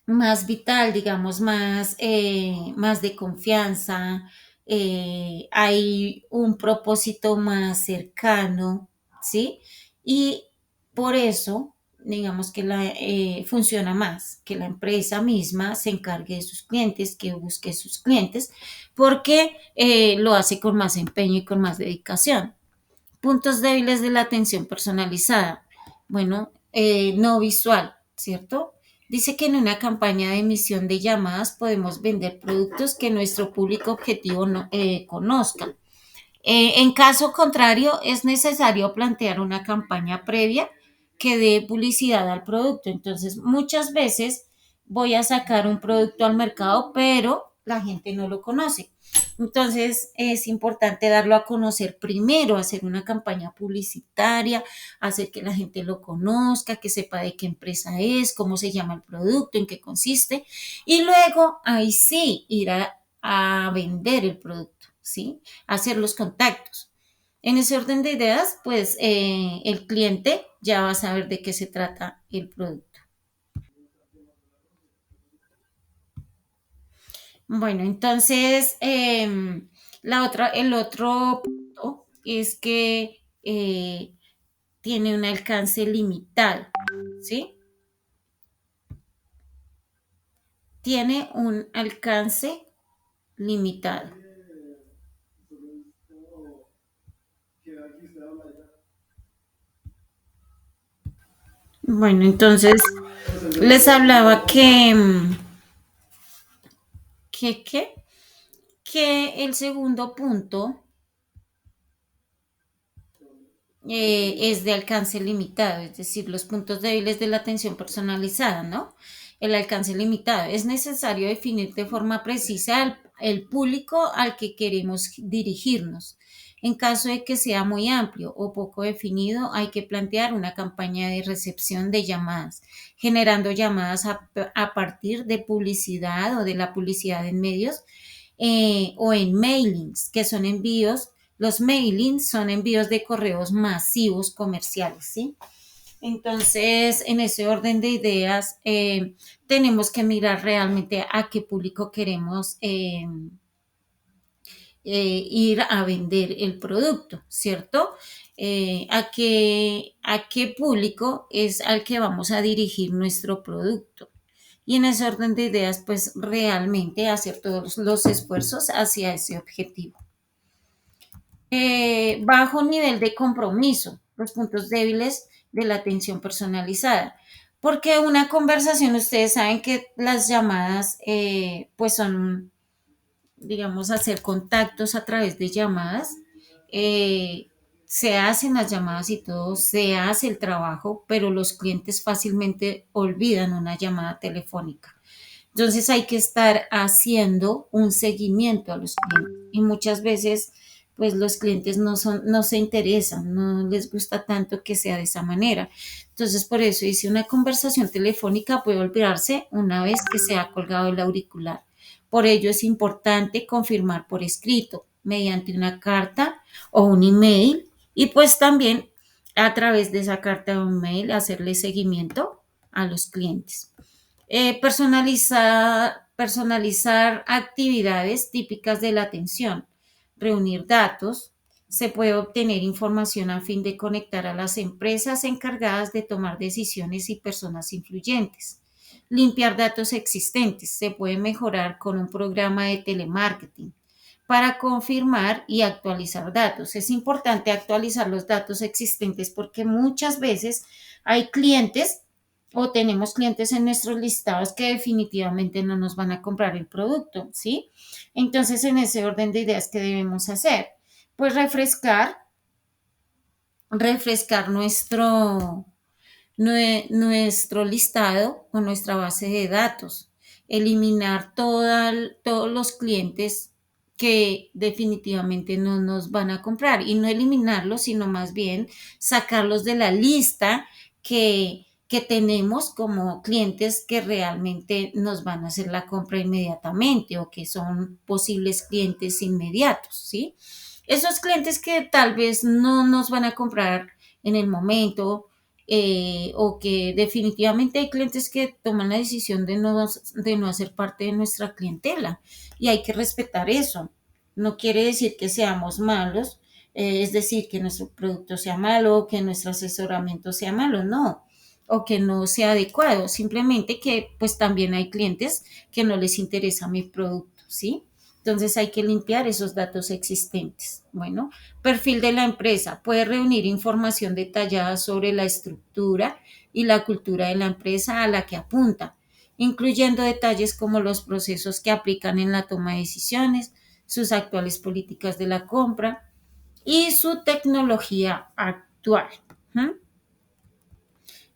más vital, digamos, más de confianza, hay un propósito más cercano, ¿sí? Y por eso, digamos que funciona más, que la empresa misma se encargue de sus clientes, que busque sus clientes, porque lo hace con más empeño y con más dedicación. Puntos débiles de la atención personalizada. Bueno, no visual, ¿cierto? Dice que en una campaña de emisión de llamadas podemos vender productos que nuestro público objetivo no, conozca. En caso contrario, es necesario plantear una campaña previa que dé publicidad al producto. Entonces, muchas veces voy a sacar un producto al mercado, pero la gente no lo conoce. Entonces, es importante darlo a conocer primero, hacer una campaña publicitaria, hacer que la gente lo conozca, que sepa de qué empresa es, cómo se llama el producto, en qué consiste, y luego ahí sí ir a vender el producto, ¿sí? Hacer los contactos. En ese orden de ideas, pues el cliente ya va a saber de qué se trata el producto. Bueno, entonces el otro punto es que tiene un alcance limitado, ¿sí? Tiene un alcance limitado. Bueno, entonces les hablaba que, que, que el segundo punto es de alcance limitado, es decir, los puntos débiles de la atención personalizada, ¿no? El alcance limitado. Es necesario definir de forma precisa el público al que queremos dirigirnos. En caso de que sea muy amplio o poco definido, hay que plantear una campaña de recepción de llamadas, generando llamadas a partir de publicidad o de la publicidad en medios o en mailings, que son envíos. Los mailings son envíos de correos masivos comerciales, ¿sí? Entonces, en ese orden de ideas, tenemos que mirar realmente a qué público queremos ir a vender el producto, ¿cierto? A qué público es al que vamos a dirigir nuestro producto. Y en ese orden de ideas, pues realmente hacer todos los esfuerzos hacia ese objetivo. Bajo nivel de compromiso, los puntos débiles de la atención personalizada. Porque una conversación, ustedes saben que las llamadas, pues son, digamos, hacer contactos a través de llamadas. eh, Se hacen las llamadas y todo, se hace el trabajo, pero los clientes fácilmente olvidan una llamada telefónica. Entonces hay que estar haciendo un seguimiento a los clientes y muchas veces pues los clientes no se interesan, no les gusta tanto que sea de esa manera. Entonces por eso dice una conversación telefónica puede olvidarse una vez que se ha colgado el auricular. Por ello es importante confirmar por escrito mediante una carta o un email y pues también a través de esa carta o email hacerle seguimiento a los clientes. Personalizar actividades típicas de la atención, reunir datos, se puede obtener información a fin de conectar a las empresas encargadas de tomar decisiones y personas influyentes. Limpiar datos existentes, se puede mejorar con un programa de telemarketing para confirmar y actualizar datos. Es importante actualizar los datos existentes porque muchas veces hay clientes o tenemos clientes en nuestros listados que definitivamente no nos van a comprar el producto, ¿sí? Entonces, en ese orden de ideas, ¿qué debemos hacer? Pues refrescar nuestro listado o nuestra base de datos, eliminar todos los clientes que definitivamente no nos van a comprar y no eliminarlos, sino más bien sacarlos de la lista que tenemos como clientes que realmente nos van a hacer la compra inmediatamente o que son posibles clientes inmediatos, ¿sí? Esos clientes que tal vez no nos van a comprar en el momento, o que definitivamente hay clientes que toman la decisión de no hacer parte de nuestra clientela y hay que respetar eso. No quiere decir que seamos malos, es decir, que nuestro producto sea malo, que nuestro asesoramiento sea malo, no, o que no sea adecuado, simplemente que pues también hay clientes que no les interesa mi producto, ¿sí? Entonces hay que limpiar esos datos existentes. Bueno, perfil de la empresa. Puede reunir información detallada sobre la estructura y la cultura de la empresa a la que apunta, incluyendo detalles como los procesos que aplican en la toma de decisiones, sus actuales políticas de la compra y su tecnología actual. ¿Mm?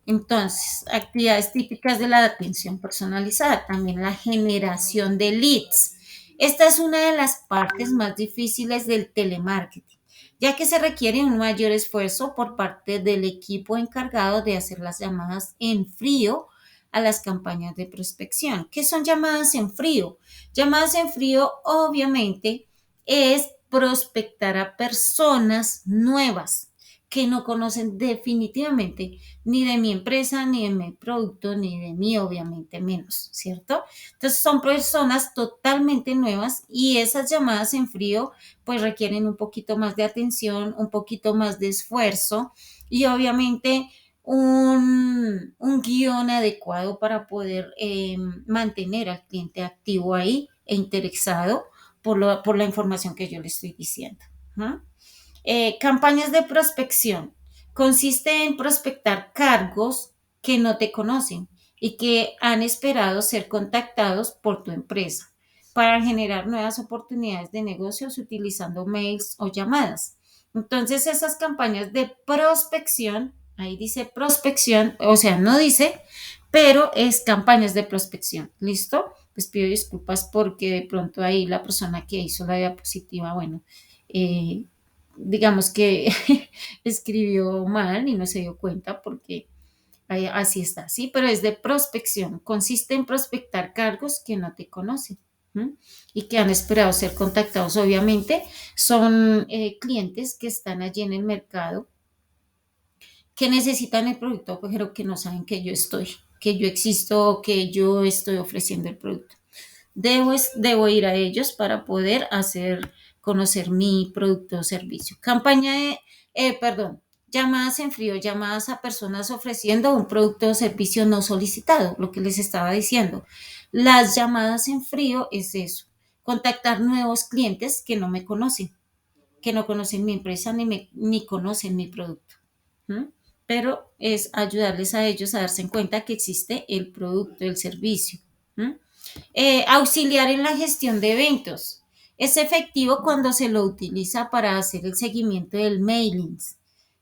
Entonces, actividades típicas de la atención personalizada, también la generación de leads. Esta es una de las partes más difíciles del telemarketing, ya que se requiere un mayor esfuerzo por parte del equipo encargado de hacer las llamadas en frío a las campañas de prospección. ¿Qué son llamadas en frío? Llamadas en frío, obviamente, es prospectar a personas nuevas que no conocen definitivamente ni de mi empresa, ni de mi producto, ni de mí, obviamente menos, ¿cierto? Entonces son personas totalmente nuevas y esas llamadas en frío pues requieren un poquito más de atención, un poquito más de esfuerzo y obviamente un guión adecuado para poder mantener al cliente activo ahí e interesado por la información que yo le estoy diciendo. ¿No? Campañas de prospección. Consiste en prospectar cargos que no te conocen y que han esperado ser contactados por tu empresa para generar nuevas oportunidades de negocios utilizando mails o llamadas. Entonces, esas campañas de prospección, ahí dice prospección, o sea, no dice, pero es campañas de prospección. ¿Listo? Les pido disculpas porque de pronto ahí la persona que hizo la diapositiva, bueno, eh, digamos que escribió mal y no se dio cuenta porque así está, ¿sí? Pero es de prospección, consiste en prospectar cargos que no te conocen. ¿Mm? Y que han esperado ser contactados. Obviamente son clientes que están allí en el mercado, que necesitan el producto, pero que no saben que yo estoy, que yo existo, que yo estoy ofreciendo el producto. Debo ir a ellos para poder hacer conocer mi producto o servicio. Perdón, llamadas en frío, llamadas a personas ofreciendo un producto o servicio no solicitado, lo que les estaba diciendo. Las llamadas en frío es eso, contactar nuevos clientes que no me conocen, que no conocen mi empresa ni conocen mi producto. ¿Mm? Pero es ayudarles a ellos a darse cuenta que existe el producto, el servicio. ¿Mm? Auxiliar en la gestión de eventos. Es efectivo cuando se lo utiliza para hacer el seguimiento del mailings,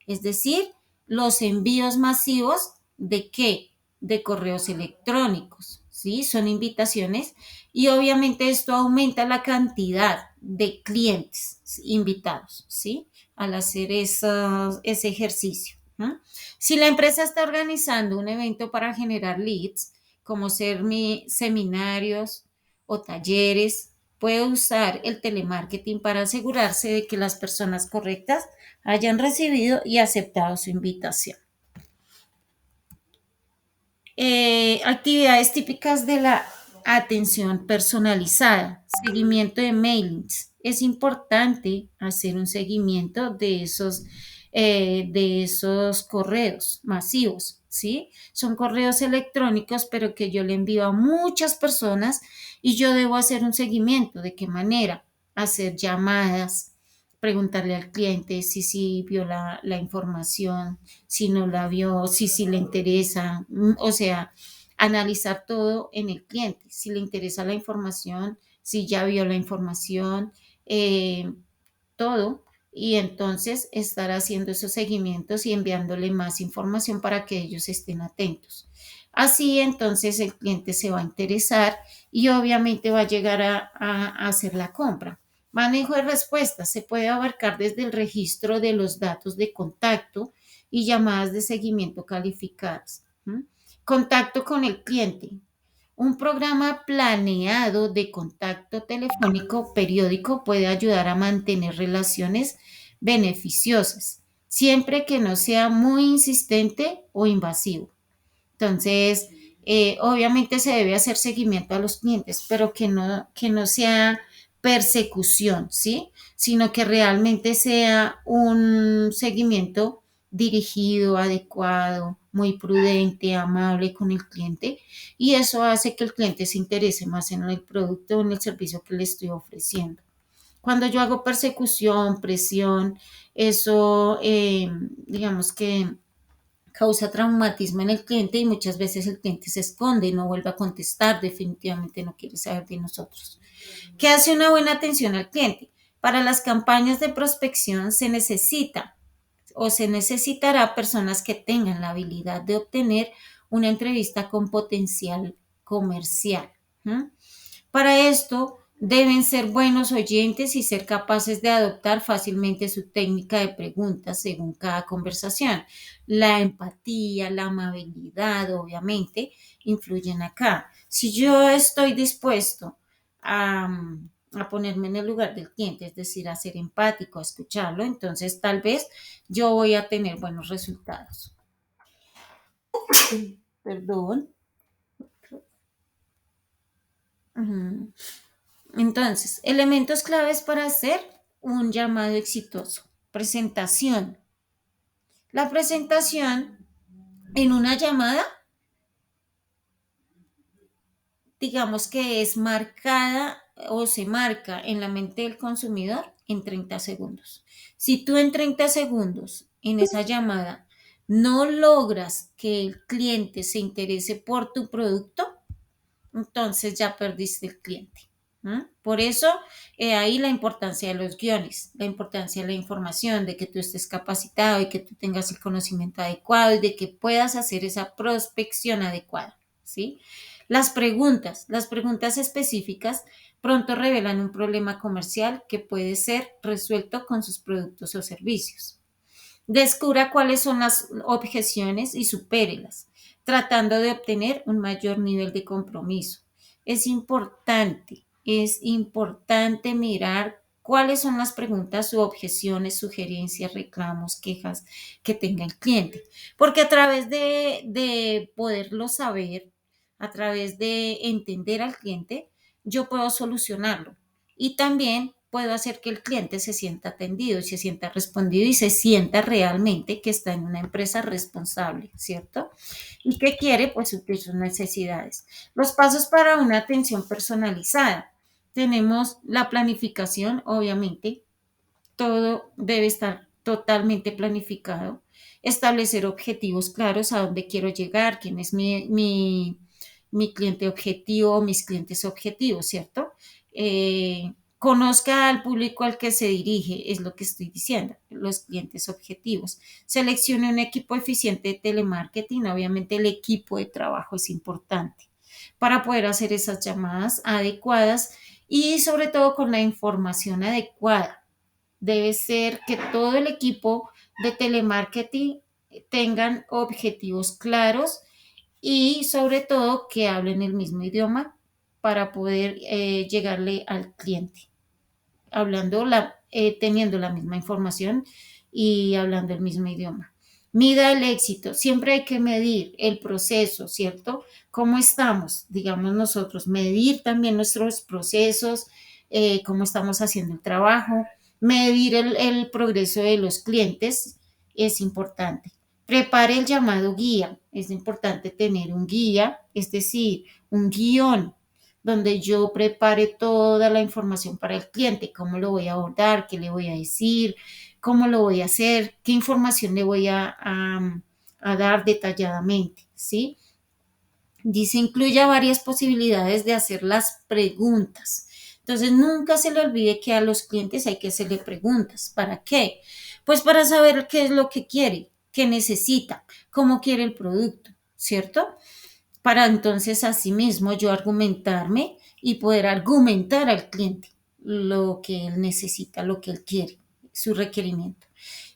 es decir, los envíos masivos de qué? De correos electrónicos, ¿sí? Son invitaciones y obviamente esto aumenta la cantidad de clientes invitados, ¿sí? Al hacer ese ejercicio. ¿No? Si la empresa está organizando un evento para generar leads, como ser seminarios o talleres, puede usar el telemarketing para asegurarse de que las personas correctas hayan recibido y aceptado su invitación. Actividades típicas de la atención personalizada, seguimiento de mailings. Es importante hacer un seguimiento de esos correos masivos, ¿sí? Son correos electrónicos, pero que yo le envío a muchas personas y yo debo hacer un seguimiento. ¿De qué manera? Hacer llamadas, preguntarle al cliente si vio la información, si no la vio, si le interesa, o sea, analizar todo en el cliente, si le interesa la información, si ya vio la información, todo, y entonces estar haciendo esos seguimientos y enviándole más información para que ellos estén atentos. Así entonces el cliente se va a interesar y obviamente va a llegar a hacer la compra. Manejo de respuestas se puede abarcar desde el registro de los datos de contacto y llamadas de seguimiento calificadas. ¿M? Contacto con el cliente. Un programa planeado de contacto telefónico periódico puede ayudar a mantener relaciones beneficiosas, siempre que no sea muy insistente o invasivo. Entonces, obviamente se debe hacer seguimiento a los clientes, pero que no sea persecución, ¿sí? Sino que realmente sea un seguimiento dirigido, adecuado, muy prudente, amable con el cliente, y eso hace que el cliente se interese más en el producto o en el servicio que le estoy ofreciendo. Cuando yo hago persecución, presión, eso, digamos que causa traumatismo en el cliente y muchas veces el cliente se esconde y no vuelve a contestar, definitivamente no quiere saber de nosotros. ¿Qué hace una buena atención al cliente? Para las campañas de prospección se necesita o se necesitará personas que tengan la habilidad de obtener una entrevista con potencial comercial. ¿Mm? Para esto, deben ser buenos oyentes y ser capaces de adoptar fácilmente su técnica de preguntas según cada conversación. La empatía, la amabilidad, obviamente, influyen acá. Si yo estoy dispuesto a ponerme en el lugar del cliente, es decir, a ser empático, a escucharlo, entonces tal vez yo voy a tener buenos resultados. Perdón. Ujú. Entonces, elementos claves para hacer un llamado exitoso. Presentación. La presentación en una llamada, digamos que es marcada o se marca en la mente del consumidor en 30 segundos. Si tú en 30 segundos en esa llamada no logras que el cliente se interese por tu producto, entonces ya perdiste el cliente. ¿Mm? Por eso, ahí la importancia de los guiones, la importancia de la información, de que tú estés capacitado y que tú tengas el conocimiento adecuado y de que puedas hacer esa prospección adecuada, ¿sí? Las preguntas específicas pronto revelan un problema comercial que puede ser resuelto con sus productos o servicios. Descubra cuáles son las objeciones y supérelas, tratando de obtener un mayor nivel de compromiso. Es importante mirar cuáles son las preguntas u objeciones, sugerencias, reclamos, quejas que tenga el cliente. Porque a través de poderlo saber, a través de entender al cliente, yo puedo solucionarlo. Y también puedo hacer que el cliente se sienta atendido y se sienta respondido y se sienta realmente que está en una empresa responsable, ¿cierto? Y que quiere pues suplir sus necesidades. Los pasos para una atención personalizada. Tenemos la planificación, obviamente, todo debe estar totalmente planificado. Establecer objetivos claros a dónde quiero llegar, quién es mi cliente objetivo, mis clientes objetivos, ¿cierto? Conozca al público al que se dirige, es lo que estoy diciendo, los clientes objetivos. Seleccione un equipo eficiente de telemarketing, obviamente el equipo de trabajo es importante para poder hacer esas llamadas adecuadas y sobre todo con la información adecuada. Debe ser que todo el equipo de telemarketing tengan objetivos claros y sobre todo que hablen el mismo idioma para poder llegarle al cliente, teniendo la misma información y hablando el mismo idioma. Mida el éxito, siempre hay que medir el proceso, ¿cierto? ¿Cómo estamos? Digamos nosotros, medir también nuestros procesos, cómo estamos haciendo el trabajo, medir el progreso de los clientes es importante. Prepare el llamado guía, es importante tener un guía, es decir, un guión donde yo prepare toda la información para el cliente, cómo lo voy a abordar, qué le voy a decir, cómo lo voy a hacer, qué información le voy a dar detalladamente, ¿sí? Dice, incluya varias posibilidades de hacer las preguntas. Entonces, nunca se le olvide que a los clientes hay que hacerle preguntas. ¿Para qué? Pues para saber qué es lo que quiere, qué necesita, cómo quiere el producto, ¿cierto? Para entonces asimismo yo argumentarme y poder argumentar al cliente. lo que él necesita, lo que él quiere, su requerimiento.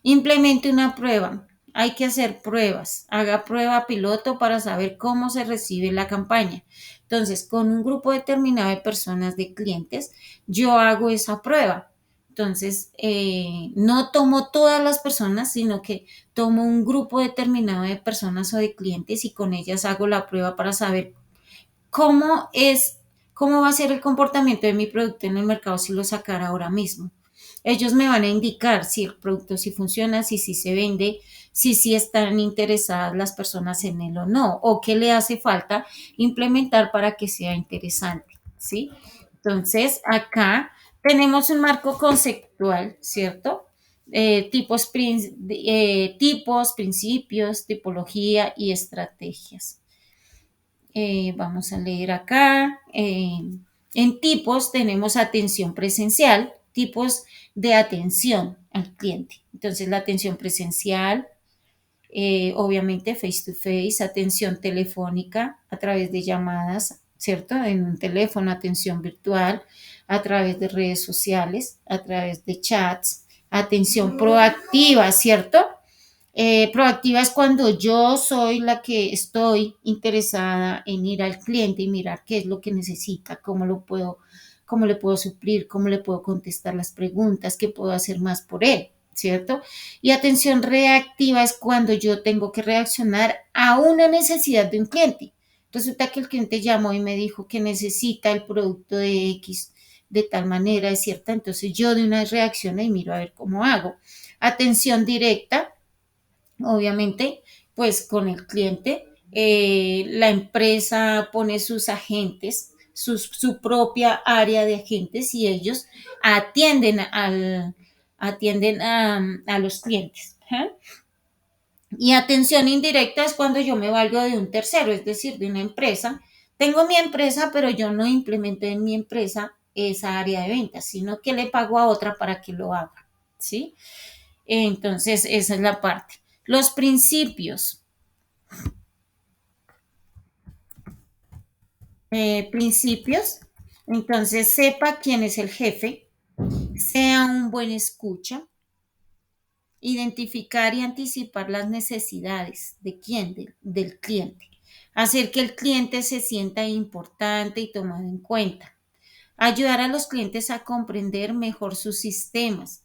Implemente una prueba. Hay que hacer pruebas. Haga prueba piloto para saber cómo se recibe la campaña. Entonces, con un grupo determinado de personas, de clientes, yo hago esa prueba. Entonces, no tomo todas las personas, sino que tomo un grupo determinado de personas o de clientes y con ellas hago la prueba para saber cómo es, cómo va a ser el comportamiento de mi producto en el mercado si lo sacara ahora mismo. Ellos me van a indicar si el producto sí funciona, si sí se vende, si sí están interesadas las personas en él o no, o qué le hace falta implementar para que sea interesante, ¿sí? Entonces, acá tenemos un marco conceptual, ¿cierto? Tipos, principios, tipología y estrategias. Vamos a leer acá. En tipos tenemos atención presencial, tipos de atención al cliente. Entonces, la atención presencial, obviamente face to face, atención telefónica a través de llamadas, ¿cierto? En un teléfono, atención virtual, a través de redes sociales, a través de chats, atención proactiva, ¿cierto? Proactiva es cuando yo soy la que estoy interesada en ir al cliente y mirar qué es lo que necesita, cómo le puedo suplir, cómo le puedo contestar las preguntas, qué puedo hacer más por él, ¿cierto? Y atención reactiva es cuando yo tengo que reaccionar a una necesidad de un cliente. Resulta que el cliente llamó y me dijo que necesita el producto de X de tal manera, es cierta, entonces yo de una vez reacciono y miro a ver cómo hago. Atención directa obviamente, pues con el cliente, la empresa pone sus agentes, su propia área de agentes y ellos atienden, atienden a los clientes. ¿Eh? Y atención indirecta es cuando yo me valgo de un tercero, es decir, de una empresa. Tengo mi empresa, pero yo no implemento en mi empresa esa área de ventas, sino que le pago a otra para que lo haga. ¿Sí? Entonces, esa es la parte. Los principios. Principios. Entonces, sepa quién es el jefe, sea un buen escucha, identificar y anticipar las necesidades de quién, del cliente, hacer que el cliente se sienta importante y tomado en cuenta, ayudar a los clientes a comprender mejor sus sistemas.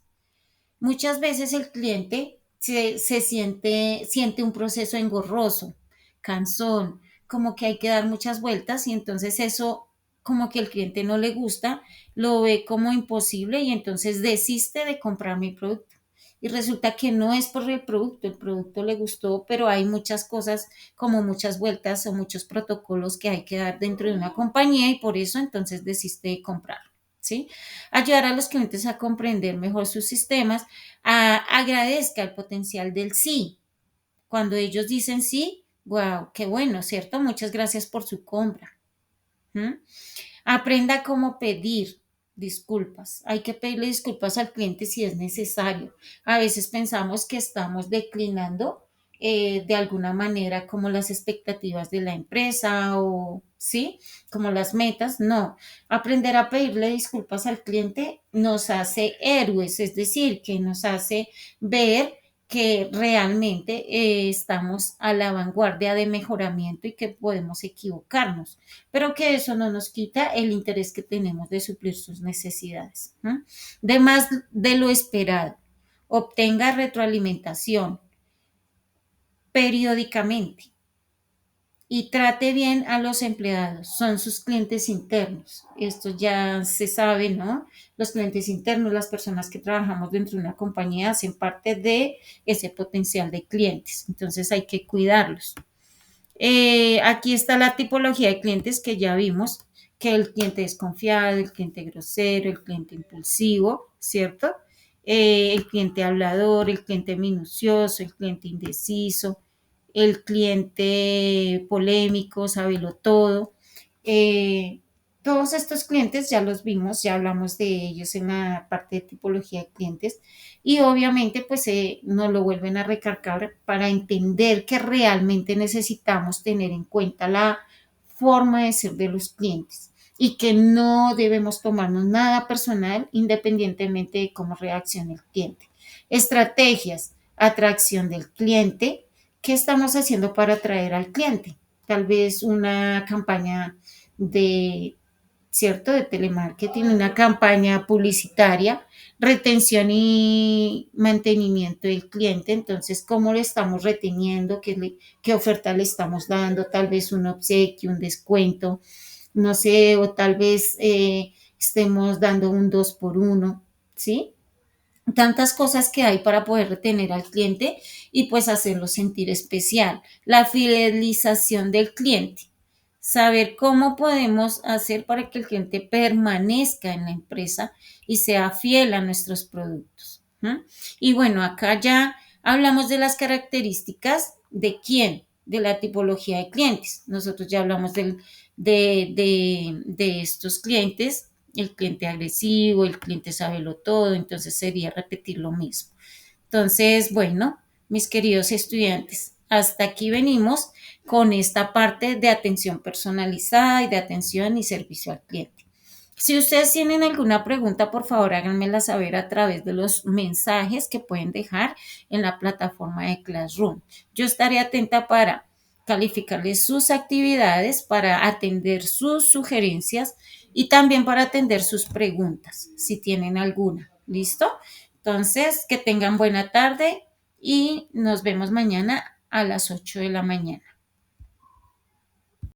Muchas veces el cliente siente un proceso engorroso, cansón, como que hay que dar muchas vueltas y entonces eso como que el cliente no le gusta, lo ve como imposible y entonces desiste de comprar mi producto. Y resulta que no es por el producto le gustó, pero hay muchas cosas como muchas vueltas o muchos protocolos que hay que dar dentro de una compañía y por eso entonces desiste de comprar. ¿Sí? Ayudar a los clientes a comprender mejor sus sistemas, agradezca el potencial del sí. Cuando ellos dicen sí, wow, qué bueno, ¿cierto? Muchas gracias por su compra. ¿Mm? Aprenda cómo pedir disculpas. Hay que pedirle disculpas al cliente si es necesario. A veces pensamos que estamos declinando de alguna manera como las expectativas de la empresa o, ¿sí? Como las metas. No. Aprender a pedirle disculpas al cliente nos hace héroes, es decir, que nos hace ver que realmente estamos a la vanguardia de mejoramiento y que podemos equivocarnos, pero que eso no nos quita el interés que tenemos de suplir sus necesidades. ¿No? De más de lo esperado, obtenga retroalimentación periódicamente y trate bien a los empleados, son sus clientes internos. Esto ya se sabe, ¿no? Los clientes internos, las personas que trabajamos dentro de una compañía hacen parte de ese potencial de clientes, entonces hay que cuidarlos. Aquí está la tipología de clientes que ya vimos, que el cliente desconfiado, el cliente grosero, el cliente impulsivo, ¿cierto? El cliente hablador, el cliente minucioso, el cliente indeciso, el cliente polémico, sabelo todo. Eh, Todos estos clientes ya los vimos, ya hablamos de ellos en la parte de tipología de clientes y obviamente pues nos lo vuelven a recargar para entender que realmente necesitamos tener en cuenta la forma de ser de los clientes. y que no debemos tomarnos nada personal independientemente de cómo reaccione el cliente. Estrategias, atracción del cliente. ¿Qué estamos haciendo para atraer al cliente? Tal vez una campaña de, ¿cierto? De telemarketing, una campaña publicitaria, retención y mantenimiento del cliente. Entonces, ¿cómo le estamos reteniendo? ¿Qué oferta le estamos dando? Tal vez un obsequio, un descuento, no sé, o tal vez estemos dando un 2 por uno, ¿sí? Tantas cosas que hay para poder retener al cliente y pues hacerlo sentir especial. La fidelización del cliente. Saber cómo podemos hacer para que el cliente permanezca en la empresa y sea fiel a nuestros productos. ¿Mm? Y bueno, acá ya hablamos de las características de quién, de la tipología de clientes. Nosotros ya hablamos de estos clientes, el cliente agresivo, el cliente sabelo todo, entonces sería repetir lo mismo. Entonces, bueno, mis queridos estudiantes, hasta aquí venimos con esta parte de atención personalizada y de atención y servicio al cliente. Si ustedes tienen alguna pregunta, por favor háganmela saber a través de los mensajes que pueden dejar en la plataforma de Classroom. Yo estaré atenta para calificarles sus actividades, para atender sus sugerencias y también para atender sus preguntas, si tienen alguna. ¿Listo? Entonces, que tengan buena tarde y nos vemos mañana a las 8 de la mañana.